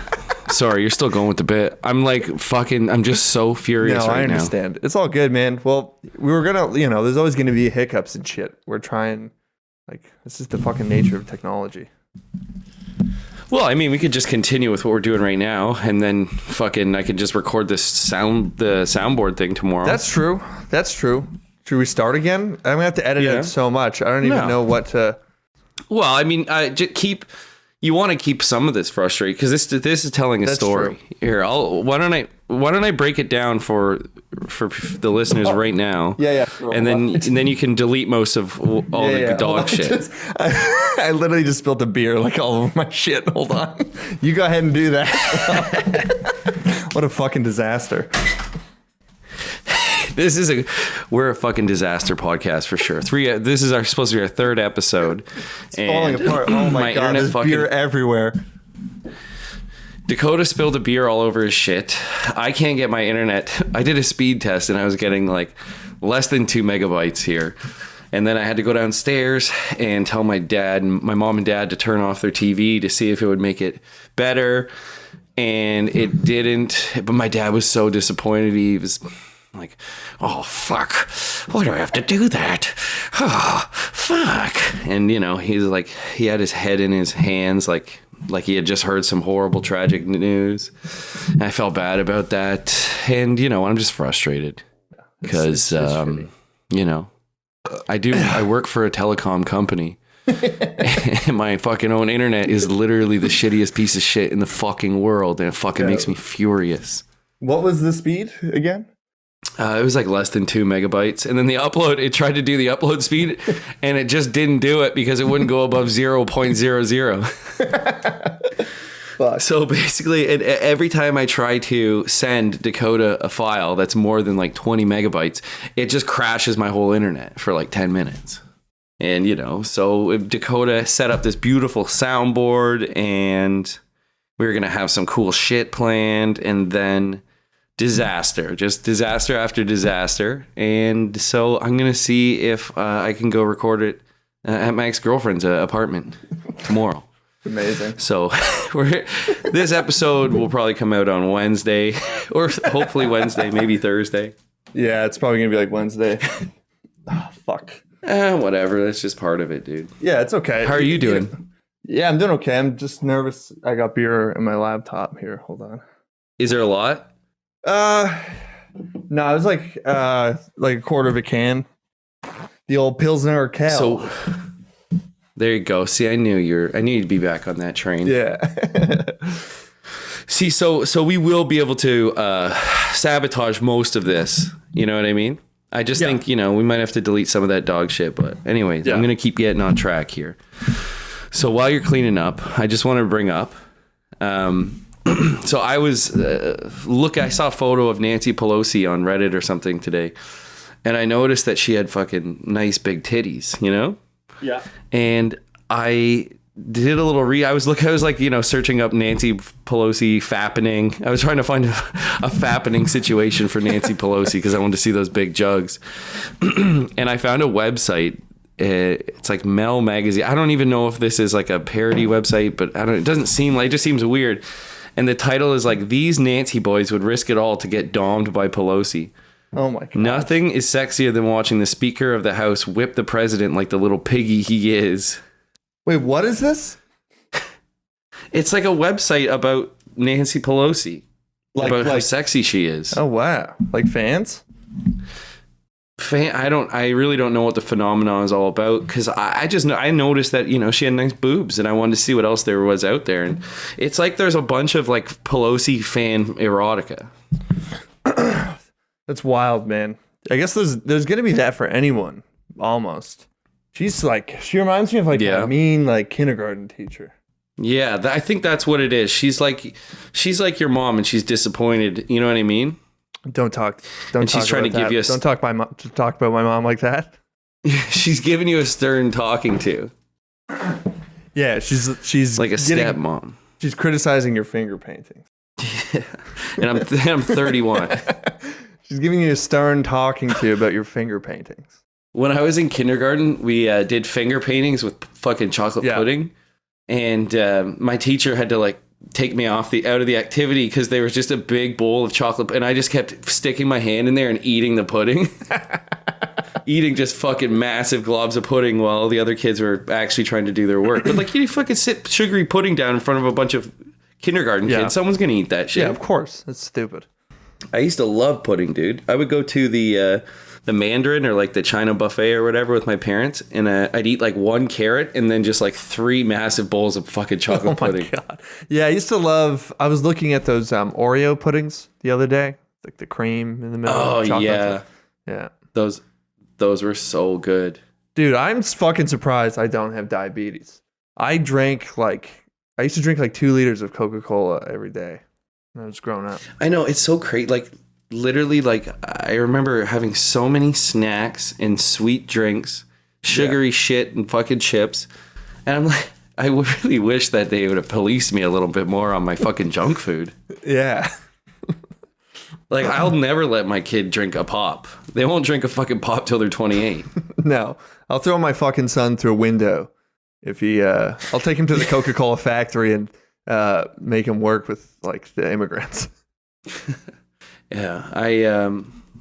Sorry, you're still going with the bit. I'm I'm just so furious right now. No, I understand. It's all good, man. Well, we were going to, there's always going to be hiccups and shit. We're trying, this is the fucking nature of technology. Well, I mean, we could just continue with what we're doing right now, and then I could just record the soundboard thing tomorrow. That's true. Should we start again? I'm going to have to edit it so much. I don't even know what to... Well, I mean, you want to keep some of this frustrated, because this is telling a story. True. Here, why don't I break it down for the listeners right now? Yeah. And then you can delete most of all the dog shit. I literally just spilled a beer all over my shit. Hold on. You go ahead and do that. What a fucking disaster. We're a fucking disaster podcast for sure. This is supposed to be our third episode. It's falling apart. Oh my god, there's beer everywhere. Dakota spilled a beer all over his shit. I can't get my internet. I did a speed test and I was getting less than 2 megabytes here. And then I had to go downstairs and tell my mom and dad to turn off their TV to see if it would make it better. And it didn't. But my dad was so disappointed. He was like, oh, fuck. Why do I have to do that? Oh, fuck. And, he's he had his head in his hands, Like he had just heard some horrible, tragic news. And I felt bad about that. And, you know, I'm just frustrated because, you know, I work for a telecom company. And my fucking own internet is literally the shittiest piece of shit in the fucking world. And it fucking makes me furious. What was the speed again? It was like less than 2 megabytes. And then the upload, it tried to do the upload speed and it just didn't do it because it wouldn't go above 0.00. So basically, every time I try to send Dakota a file that's more than like 20 megabytes, it just crashes my whole internet for like 10 minutes. And, you know, so Dakota set up this beautiful soundboard and we were going to have some cool shit planned. And then disaster after disaster. And so I'm going to see if I can go record it at my ex-girlfriend's apartment tomorrow. Amazing. So this episode will probably come out on Wednesday or hopefully Wednesday, maybe Thursday. Yeah, it's probably going to be like Wednesday. Oh, fuck. Whatever. That's just part of it, dude. Yeah, it's okay. How are you doing? Yeah, I'm doing okay. I'm just nervous. I got beer in my laptop here. Hold on. Is there a lot? No, it was like a quarter of a can. The old Pilsner Urquell. So there you go. See, I knew you'd be back on that train. Yeah. See, so we will be able to sabotage most of this. You know what I mean? I just think, you know, we might have to delete some of that dog shit. But anyways, I'm going to keep getting on track here. So while you're cleaning up, I just want to bring up... so I was I saw a photo of Nancy Pelosi on Reddit or something today, and I noticed that she had fucking nice big titties, you know? Yeah. And I did a little I was like, you know, searching up Nancy Pelosi fappening. I was trying to find a fappening situation for Nancy Pelosi because I wanted to see those big jugs. And I found a website. It's like Mel Magazine. I don't even know if this is like a parody website, but it doesn't seem like, it just seems weird. And the title is like, these Nancy boys would risk it all to get domed by Pelosi. Oh my God. Nothing is sexier than watching the Speaker of the House whip the president like the little piggy he is. Wait, what is this? It's like a website about Nancy Pelosi. About how sexy she is. Oh, wow. Like fans? I really don't know what the phenomenon is all about because I noticed that, you know, she had nice boobs and I wanted to see what else there was out there, and it's like there's a bunch of like Pelosi fan erotica. That's wild, man. I guess there's gonna be that for anyone almost. She reminds me of like a mean like kindergarten teacher. Yeah, I think that's what it is. She's like your mom and she's disappointed. You know what I mean? Don't talk. And she's trying to give you. Don't talk about my mom like that. She's giving you a stern talking to. Yeah, she's like a stepmom. She's criticizing your finger painting. Yeah. And I'm 31. She's giving you a stern talking to about your finger paintings. When I was in kindergarten, we did finger paintings with fucking chocolate pudding, and my teacher had to like take me out of the activity because there was just a big bowl of chocolate, and I just kept sticking my hand in there and eating the pudding. Eating just fucking massive globs of pudding while the other kids were actually trying to do their work. But like, you fucking sit sugary pudding down in front of a bunch of kindergarten kids. Someone's gonna eat that shit. Yeah, of course. That's stupid. I used to love pudding, dude. I would go to the Mandarin or like the China buffet or whatever with my parents, and I'd eat like one carrot and then just like 3 massive bowls of fucking chocolate pudding. Oh my God. Yeah, I was looking at those Oreo puddings the other day, like the cream in the middle. Oh yeah, yeah. Those were so good, dude. I'm fucking surprised I don't have diabetes. I used to drink like 2 liters of Coca-Cola every day when I was growing up. I know, it's so crazy. Like literally, like I remember having so many snacks and sweet drinks, sugary shit and fucking chips. And I'm like, I really wish that they would have policed me a little bit more on my fucking junk food. Yeah. Like, I'll never let my kid drink a pop. They won't drink a fucking pop till they're 28. No. I'll throw my fucking son through a window. If I'll take him to the Coca-Cola factory and make him work with like the immigrants. Yeah,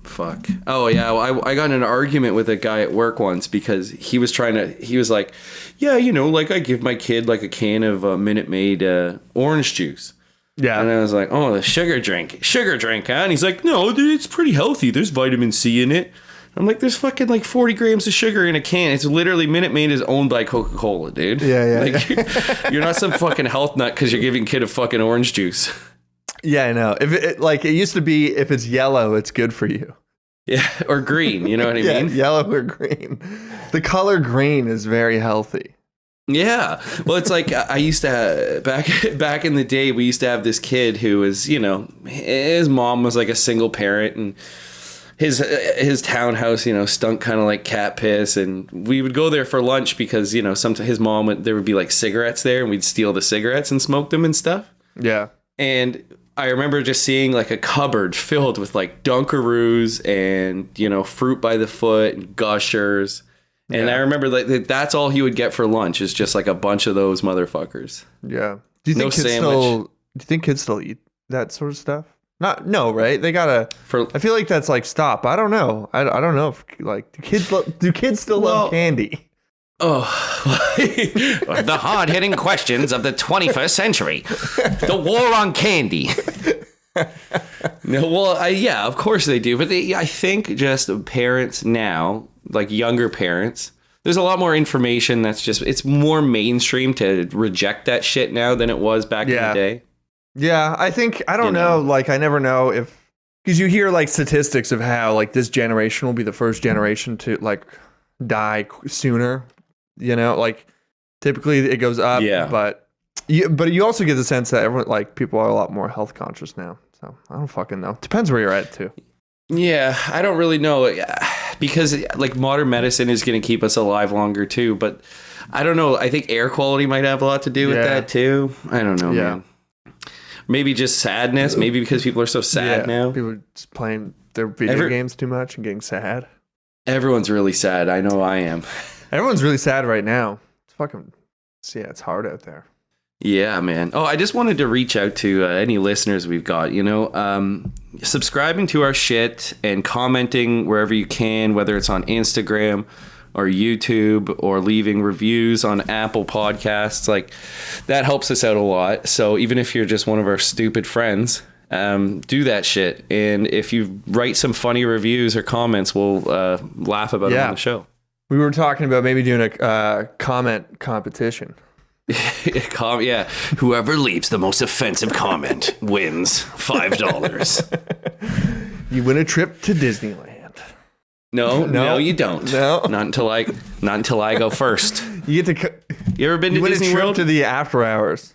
Fuck. Oh yeah, well, I got in an argument with a guy at work once because he was like, yeah, you know, like I give my kid like a can of Minute Maid orange juice. Yeah. And I was like, oh, the sugar drink, huh? And he's like, no, dude, it's pretty healthy. There's vitamin C in it. I'm like, there's fucking like 40 grams of sugar in a can. It's literally Minute Maid is owned by Coca-Cola, dude. Yeah. Like, you're not some fucking health nut because you're giving a kid a fucking orange juice. Yeah, I know. If it used to be, if it's yellow, it's good for you. Yeah, or green. You know what I mean? Yellow or green. The color green is very healthy. Yeah. Well, it's like I used to have, back in the day, we used to have this kid who was, you know, his mom was like a single parent and his townhouse, you know, stunk kind of like cat piss. And we would go there for lunch because, you know, sometimes his mom, there would be like cigarettes there and we'd steal the cigarettes and smoke them and stuff. Yeah. And I remember just seeing like a cupboard filled with like Dunkaroos and, you know, fruit by the foot and Gushers. And I remember like that's all he would get for lunch is just like a bunch of those motherfuckers. Yeah. Do you think No kids sandwich. still eat that sort of stuff? No, right? They gotta. I feel like that's like stop. I don't know. I don't know if like do kids still love candy? Oh, The hard-hitting questions of the 21st century. The war on candy. no. Well, yeah, of course they do. But I think just parents now, like younger parents, there's a lot more information it's more mainstream to reject that shit now than it was back in the day. Yeah, I think, I don't know, like I never know if, because you hear like statistics of how like this generation will be the first generation to like die sooner, you know, like typically it goes up, but you also get the sense that everyone, like people are a lot more health conscious now. So I don't fucking know. Depends where you're at too. Yeah, I don't really know because like modern medicine is going to keep us alive longer too. But I don't know. I think air quality might have a lot to do with that too. I don't know, man. Maybe just sadness. Maybe because people are so sad now. People are just playing their video games too much and getting sad. Everyone's really sad. I know I am. Everyone's really sad right now. It's fucking, it's hard out there. Yeah, man. Oh, I just wanted to reach out to any listeners we've got, you know, subscribing to our shit and commenting wherever you can, whether it's on Instagram or YouTube or leaving reviews on Apple Podcasts. Like that helps us out a lot. So even if you're just one of our stupid friends, do that shit. And if you write some funny reviews or comments, we'll laugh about it on the show. We were talking about maybe doing a comment competition. Yeah. Whoever leaves the most offensive comment wins $5. You win a trip to Disneyland. No, you don't. No, not until I go first. You get to. You ever been to Disney World? To the after hours.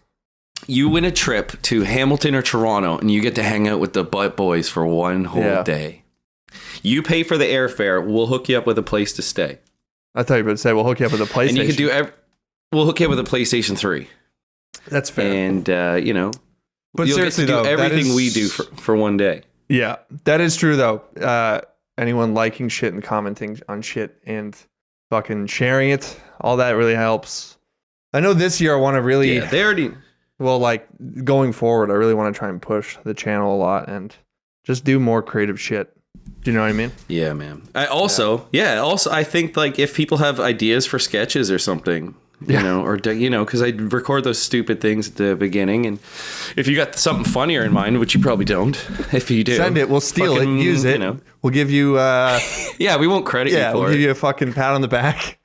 You win a trip to Hamilton or Toronto, and you get to hang out with the Butt Boys for one whole day. You pay for the airfare. We'll hook you up with a place to stay. I thought you were about to say we'll hook you up with a PlayStation. And you can do. We'll hook you up with a PlayStation 3. That's fair. And you know, but you'll seriously get to do though, everything we do for one day. Yeah, that is true though. Anyone liking shit and commenting on shit and fucking sharing it, all that really helps. I know this year I want to really. Yeah, they already. Well, like going forward, I really want to try and push the channel a lot and just do more creative shit. Do you know what I mean? Yeah, man. Also, I think like if people have ideas for sketches or something, you know, or you know, because I record those stupid things at the beginning, and if you got something funnier in mind, which you probably don't, if you do, send it. We'll steal it, use it. You know. We'll give you. Yeah, we won't credit you for it. We'll give you a fucking pat on the back.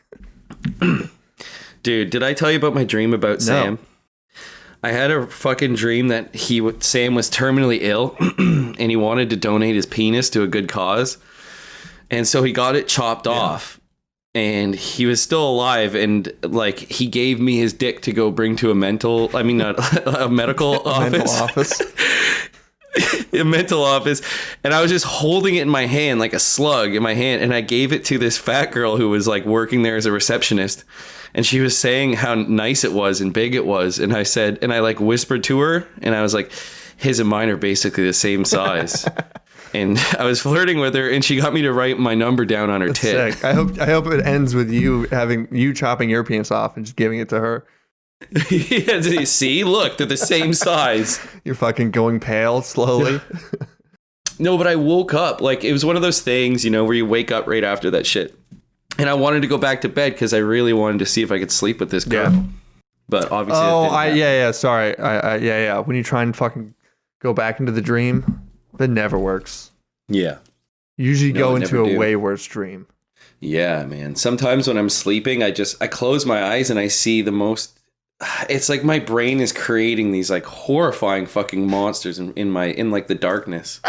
Dude, did I tell you about my dream about Sam? I had a fucking dream that Sam was terminally ill and he wanted to donate his penis to a good cause. And so he got it chopped off and he was still alive. And like, he gave me his dick to go bring to a medical office. A mental office. And I was just holding it in my hand, like a slug in my hand. And I gave it to this fat girl who was like working there as a receptionist. And she was saying how nice it was and big it was. And I said, and I like whispered to her and I was like, his and mine are basically the same size. And I was flirting with her and she got me to write my number down on her tit. Sick. I hope it ends with you chopping your penis off and just giving it to her. Yeah, see, look, they're the same size. You're fucking going pale slowly. No, but I woke up. Like, it was one of those things, you know, where you wake up right after that shit. And I wanted to go back to bed because I really wanted to see if I could sleep with this girl. Yeah. But obviously, sorry. Yeah. When you try and fucking go back into the dream, it never works. Yeah. You usually No, go it into never a do. way worse dream. Yeah, man. Sometimes when I'm sleeping, I close my eyes and I see the most. It's like my brain is creating these like horrifying fucking monsters in like the darkness.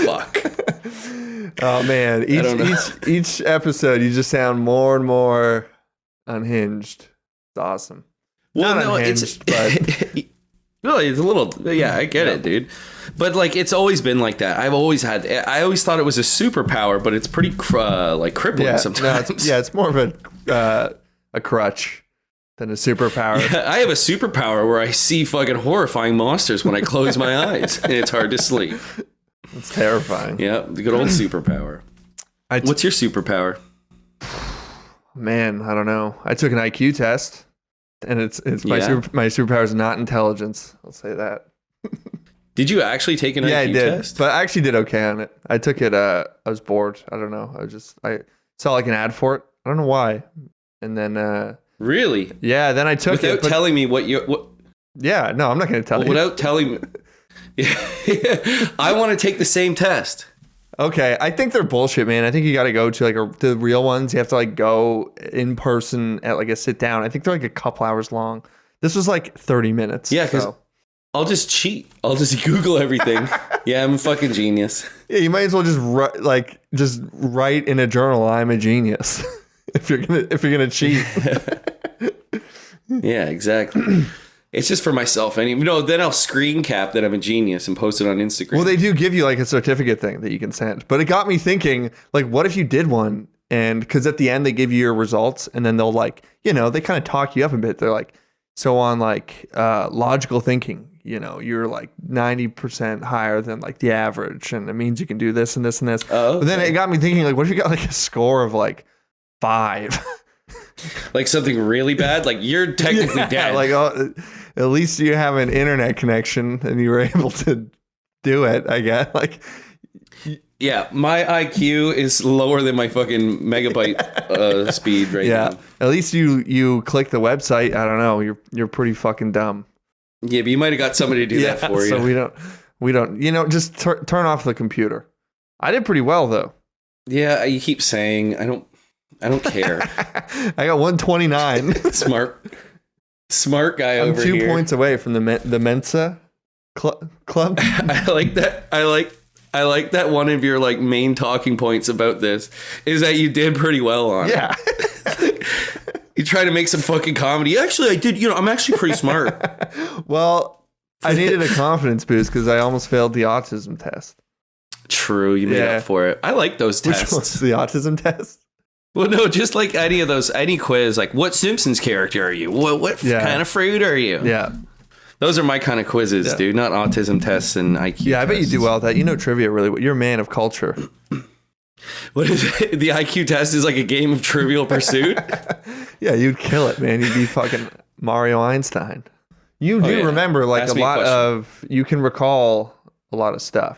Fuck. Oh man, each episode you just sound more and more unhinged. It's awesome. Well, Not no, unhinged, but really, it's a little. Yeah, I get it, dude. But like, it's always been like that. I always thought it was a superpower, but it's pretty like crippling sometimes. It's more of a crutch than a superpower. Yeah, I have a superpower where I see fucking horrifying monsters when I close my eyes, and it's hard to sleep. It's terrifying. Yeah, the good old superpower. What's your superpower? Man, I don't know. I took an IQ test, and it's my superpower is not intelligence. I'll say that. Did you actually take an IQ I did, test? but I actually did okay on it. I took it. I was bored. I don't know. I saw like an ad for it. I don't know why. And then really, yeah. Then I took without it. But, telling me what. Yeah, no, I'm not going to tell you. Without telling me. I want to take the same test. Okay, I think they're bullshit, man. I think you got to go to like the real ones. You have to like go in person at like a sit down. I think they're like a couple hours long. This was like 30 minutes. Yeah, because I'll just cheat. I'll just Google everything. Yeah, I'm a fucking genius. Yeah, you might as well just write in a journal, "I'm a genius." if you're gonna cheat. Yeah, exactly. It's just for myself. Then I'll screen cap that I'm a genius and post it on Instagram. Well, they do give you like a certificate thing that you can send. But it got me thinking, like, what if you did one? And because at the end they give you your results, and then they'll like, they kind of talk you up a bit. They're like, so on like logical thinking, you're like 90% higher than like the average, and it means you can do this and this and this. Oh, okay. But then it got me thinking, like, what if you got like a score of like 5? Like something really bad? Like you're technically dead. Like at least you have an internet connection and you were able to do it, I guess. Like, yeah, my IQ is lower than my fucking megabyte speed right now. At least you click the website. I don't know. You're pretty fucking dumb. Yeah, but you might have got somebody to do that for you. So we don't. Just turn off the computer. I did pretty well though. Yeah, you keep saying I don't care. I got 129. Smart guy over here. I'm 2 points away from the Mensa club. I like that. I like that one of your like main talking points about this is that you did pretty well on it. You try to make some fucking comedy. Actually, I did. I'm actually pretty smart. Well, I needed a confidence boost because I almost failed the autism test. True, you made up for it. I like those tests. Which one's the autism test? Well, no, just like any quiz, like what Simpsons character are you? What kind of fruit are you? Yeah. Those are my kind of quizzes, dude, not autism tests and IQ tests. I bet you do well at that. You know trivia really well. You're a man of culture. What is it? The IQ test is like a game of Trivial Pursuit? Yeah, you'd kill it, man. You'd be fucking Mario Einstein. You do remember like a lot of, you can recall a lot of stuff,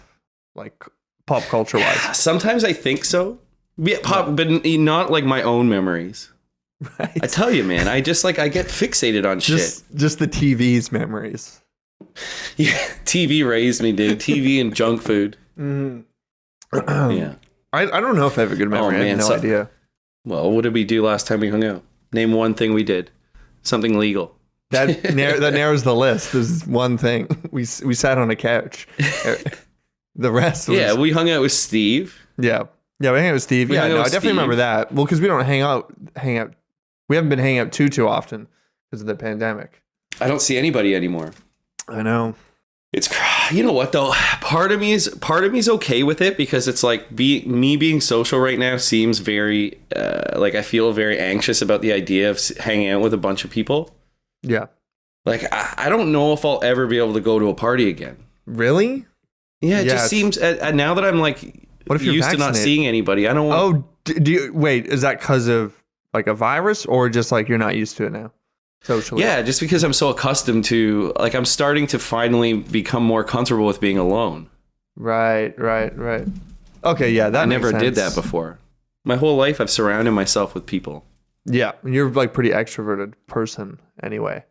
like pop culture wise. Sometimes I think so. Yeah, but not like my own memories. Right. I tell you, man, I get fixated on shit. Just the TV's memories. Yeah, TV raised me, dude. TV and junk food. Mm-hmm. Yeah. I don't know if I have a good memory. I have no idea. Well, what did we do last time we hung out? Name one thing we did. Something legal. That narrows the list. There's one thing. We sat on a couch. The rest was... Yeah, we hung out with Steve. Yeah. Yeah, we hang out with Steve. I definitely remember that. Well, because we don't hang out. We haven't been hanging out too often because of the pandemic. I don't see anybody anymore. I know. It's, you know what though? Part of me is okay with it because it's like me being social right now seems very like I feel very anxious about the idea of hanging out with a bunch of people. Yeah. Like I don't know if I'll ever be able to go to a party again. Really? Yeah, it just seems now that I'm like. What if you're used vaccinated? To not seeing anybody? I don't want. Oh, do you wait? Is that because of like a virus, or just like you're not used to it now? socially. Yeah, just because I'm so accustomed to, like, I'm starting to finally become more comfortable with being alone. Right. Okay, yeah, that I makes never did sense. that before. My whole life, I've surrounded myself with people. Yeah, you're like pretty extroverted person anyway.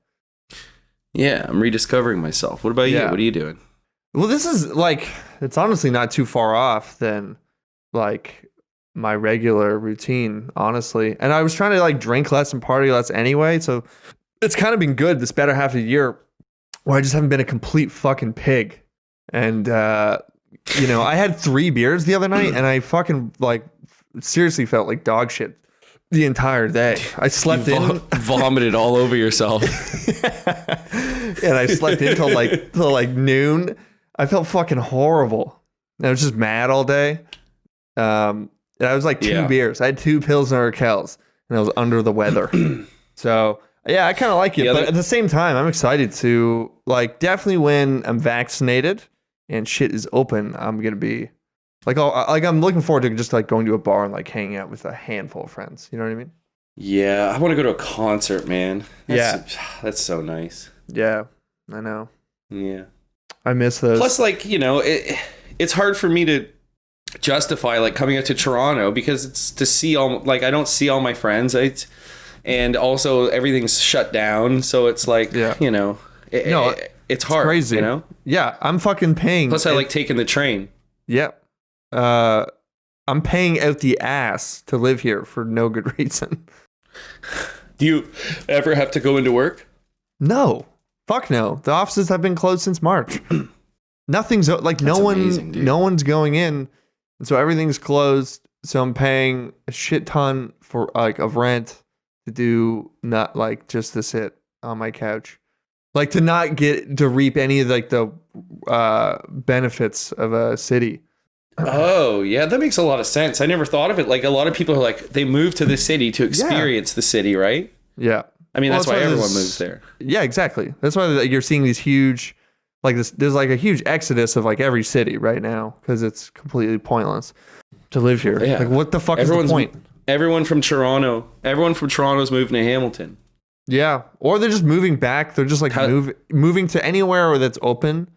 Yeah, I'm rediscovering myself. What about you? Yeah. What are you doing? Well, this is like, it's honestly not too far off than like my regular routine, honestly. And I was trying to like drink less and party less anyway. So it's kind of been good this better half of the year where I just haven't been a complete fucking pig. And, you know, I had 3 beers the other night and I fucking like seriously felt like dog shit the entire day. I slept in. Vomited all over yourself. And I slept in till like noon. I felt fucking horrible. And I was just mad all day. And I was like 2 beers. I had 2 Pilsner Urquells, and I was under the weather. So yeah, I kind of like it. But at the same time, I'm excited to like definitely when I'm vaccinated and shit is open, I'm gonna be like, I'm looking forward to just like going to a bar and like hanging out with a handful of friends. You know what I mean? Yeah, I want to go to a concert, man. That's so nice. Yeah, I know. Yeah. I miss those. Plus, like, you know, it's hard for me to justify like coming out to Toronto because it's to see all, like, I don't see all my friends. And also everything's shut down. So it's like, you know, it's hard. Crazy. You know? Yeah, I'm fucking paying. Plus, I like taking the train. Yep. I'm paying out the ass to live here for no good reason. Do you ever have to go into work? No. Fuck no. The offices have been closed since March. Nothing's like That's amazing, dude. no one's going in. And so everything's closed. So I'm paying a shit ton for like of rent to do not like just to sit on my couch. Like to not get to reap any of like the benefits of a city. Oh, yeah, that makes a lot of sense. I never thought of it. Like a lot of people are like they move to the city to experience the city, right? Yeah. I mean, that's why everyone moves there. Yeah, exactly. That's why you're seeing these huge, like this. There's like a huge exodus of like every city right now because it's completely pointless to live here. Yeah. Like, what the fuck is the point? Everyone from Toronto's moving to Hamilton. Yeah, or they're just moving back. They're just like moving to anywhere that's open.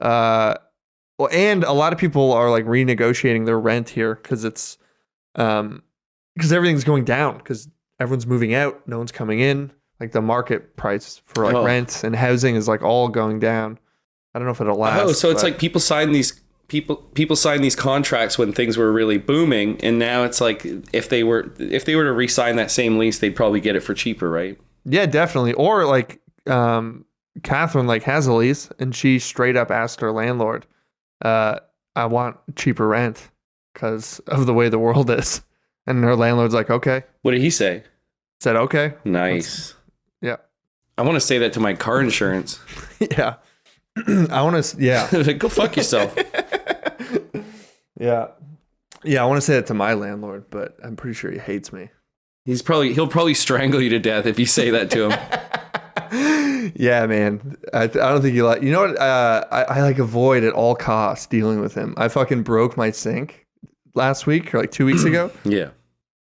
Well, and a lot of people are like renegotiating their rent here because it's because everything's going down because everyone's moving out. No one's coming in. Like the market price for like rent and housing is like all going down. I don't know if it'll last. Oh, so it's like people sign these contracts when things were really booming, and now it's like if they were to re-sign that same lease, they'd probably get it for cheaper, right? Yeah, definitely. Or like Catherine like has a lease and she straight up asked her landlord, I want cheaper rent because of the way the world is. And her landlord's like, okay. What did he say? Said, okay. Nice. Yeah. I want to say that to my car insurance. Yeah. I want to, yeah. Go fuck yourself. Yeah. Yeah, I want to say that to my landlord, but I'm pretty sure he hates me. He'll probably strangle you to death if you say that to him. Yeah, man. I don't think you like. You know what? I like avoid at all costs dealing with him. I fucking broke my sink last week or like 2 weeks ago. Yeah.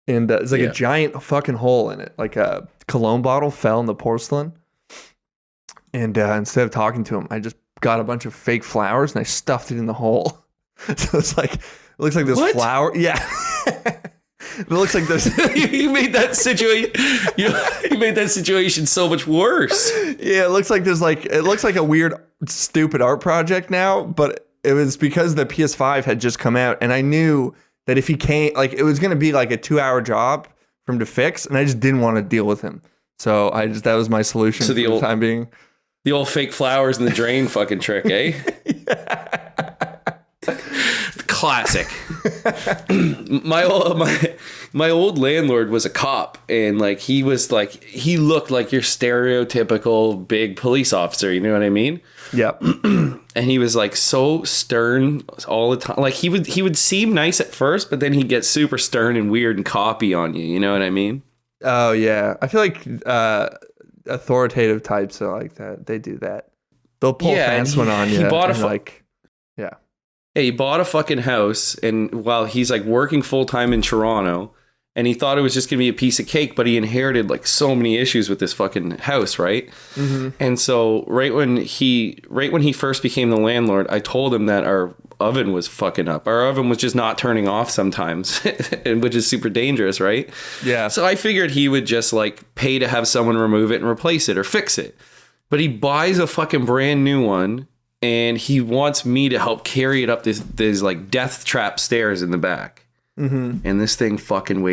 And it's like a giant fucking hole in it. Like a cologne bottle fell in the porcelain. And instead of talking to him, I just got a bunch of fake flowers and I stuffed it in the hole. So it's like, it looks like this flower. Yeah. It looks like there's you made that situation you made that situation so much worse. Yeah, it looks like a weird stupid art project now, but it was because the PS5 had just come out and I knew that if he came, like it was going to be like a 2-hour job for him to fix and I just didn't want to deal with him. So that was my solution for the time being. The old fake flowers in the drain fucking trick, eh? Classic. My old landlord was a cop, and like he looked like your stereotypical big police officer. You know what I mean? Yeah. And he was like so stern all the time. Like he would seem nice at first, but then he'd get super stern and weird and coppy on you. You know what I mean? Oh yeah, I feel like authoritative types are like that. They do that. They'll pull a fast one on you. He bought he bought a fucking house, and while he's like working full time in Toronto, and he thought it was just gonna be a piece of cake, but he inherited like so many issues with this fucking house, right? And so right when he first became the landlord, I told him that our oven was fucking up. Our oven was just not turning off sometimes, and which is super dangerous, right? Yeah. So I figured he would just like pay to have someone remove it and replace it or fix it. But he buys a fucking brand new one, and he wants me to help carry it up these like death trap stairs in the back. And this thing fucking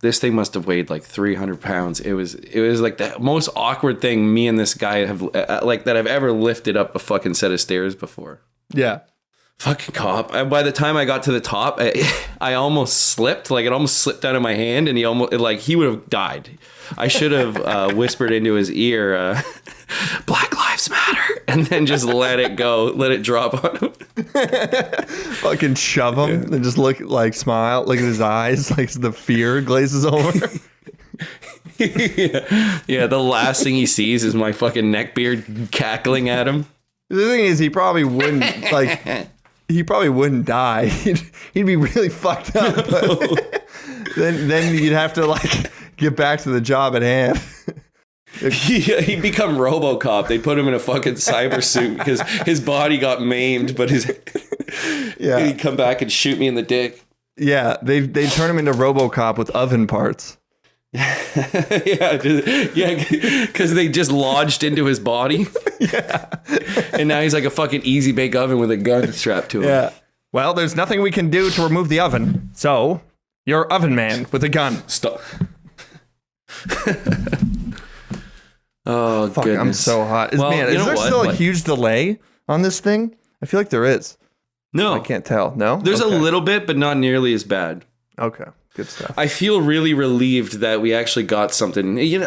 this thing must have weighed like 300 pounds. It was like the most awkward thing me and this guy have like that I've ever lifted up a fucking set of stairs before. Yeah. Fucking cop. By the time I got to the top, I almost slipped. Like it almost slipped out of my hand, and he would have died. I should have whispered into his ear, Black Lives Matter, and then just let it go, let it drop on him. Fucking shove him and just smile, look at his eyes, like the fear glazes over. Yeah, the last thing he sees is my fucking neckbeard cackling at him. The thing is, he probably wouldn't die. He'd be really fucked up. But then you'd have to get back to the job at hand. He'd become RoboCop. They put him in a fucking cyber suit because his body got maimed, but he'd come back and shoot me in the dick. Yeah, they turn him into RoboCop with oven parts. Because they just lodged into his body. Yeah. And now he's like a fucking easy bake oven with a gun strapped to him. Yeah. Well, there's nothing we can do to remove the oven. So, you're oven man with a gun. Stop. Oh, fuck, goodness. I'm so hot. Is Well, there still a huge delay on this thing? I feel like there is. No. I can't tell. No? There's Okay. a little bit, but not nearly as bad. Okay. Good stuff. I feel really relieved that we actually got something. It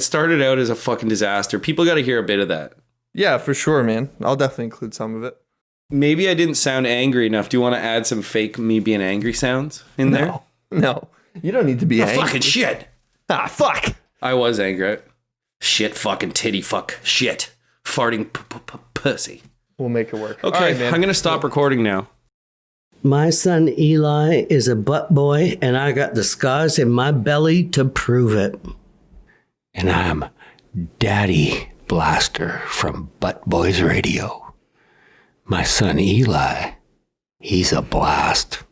started out as a fucking disaster. People got to hear a bit of that. Yeah, for sure, man. I'll definitely include some of it. Maybe I didn't sound angry enough. Do you want to add some fake me being angry sounds in there? No. You don't need to be angry. Fucking shit. Ah, fuck. I was angry. Shit, fucking titty, fuck, shit. Farting pussy. We'll make it work. Okay, All right, man. I'm going to stop recording now. My son Eli is a butt boy, and I got the scars in my belly to prove it. And I'm Daddy Blaster from Butt Boys Radio. My son Eli, he's a blast.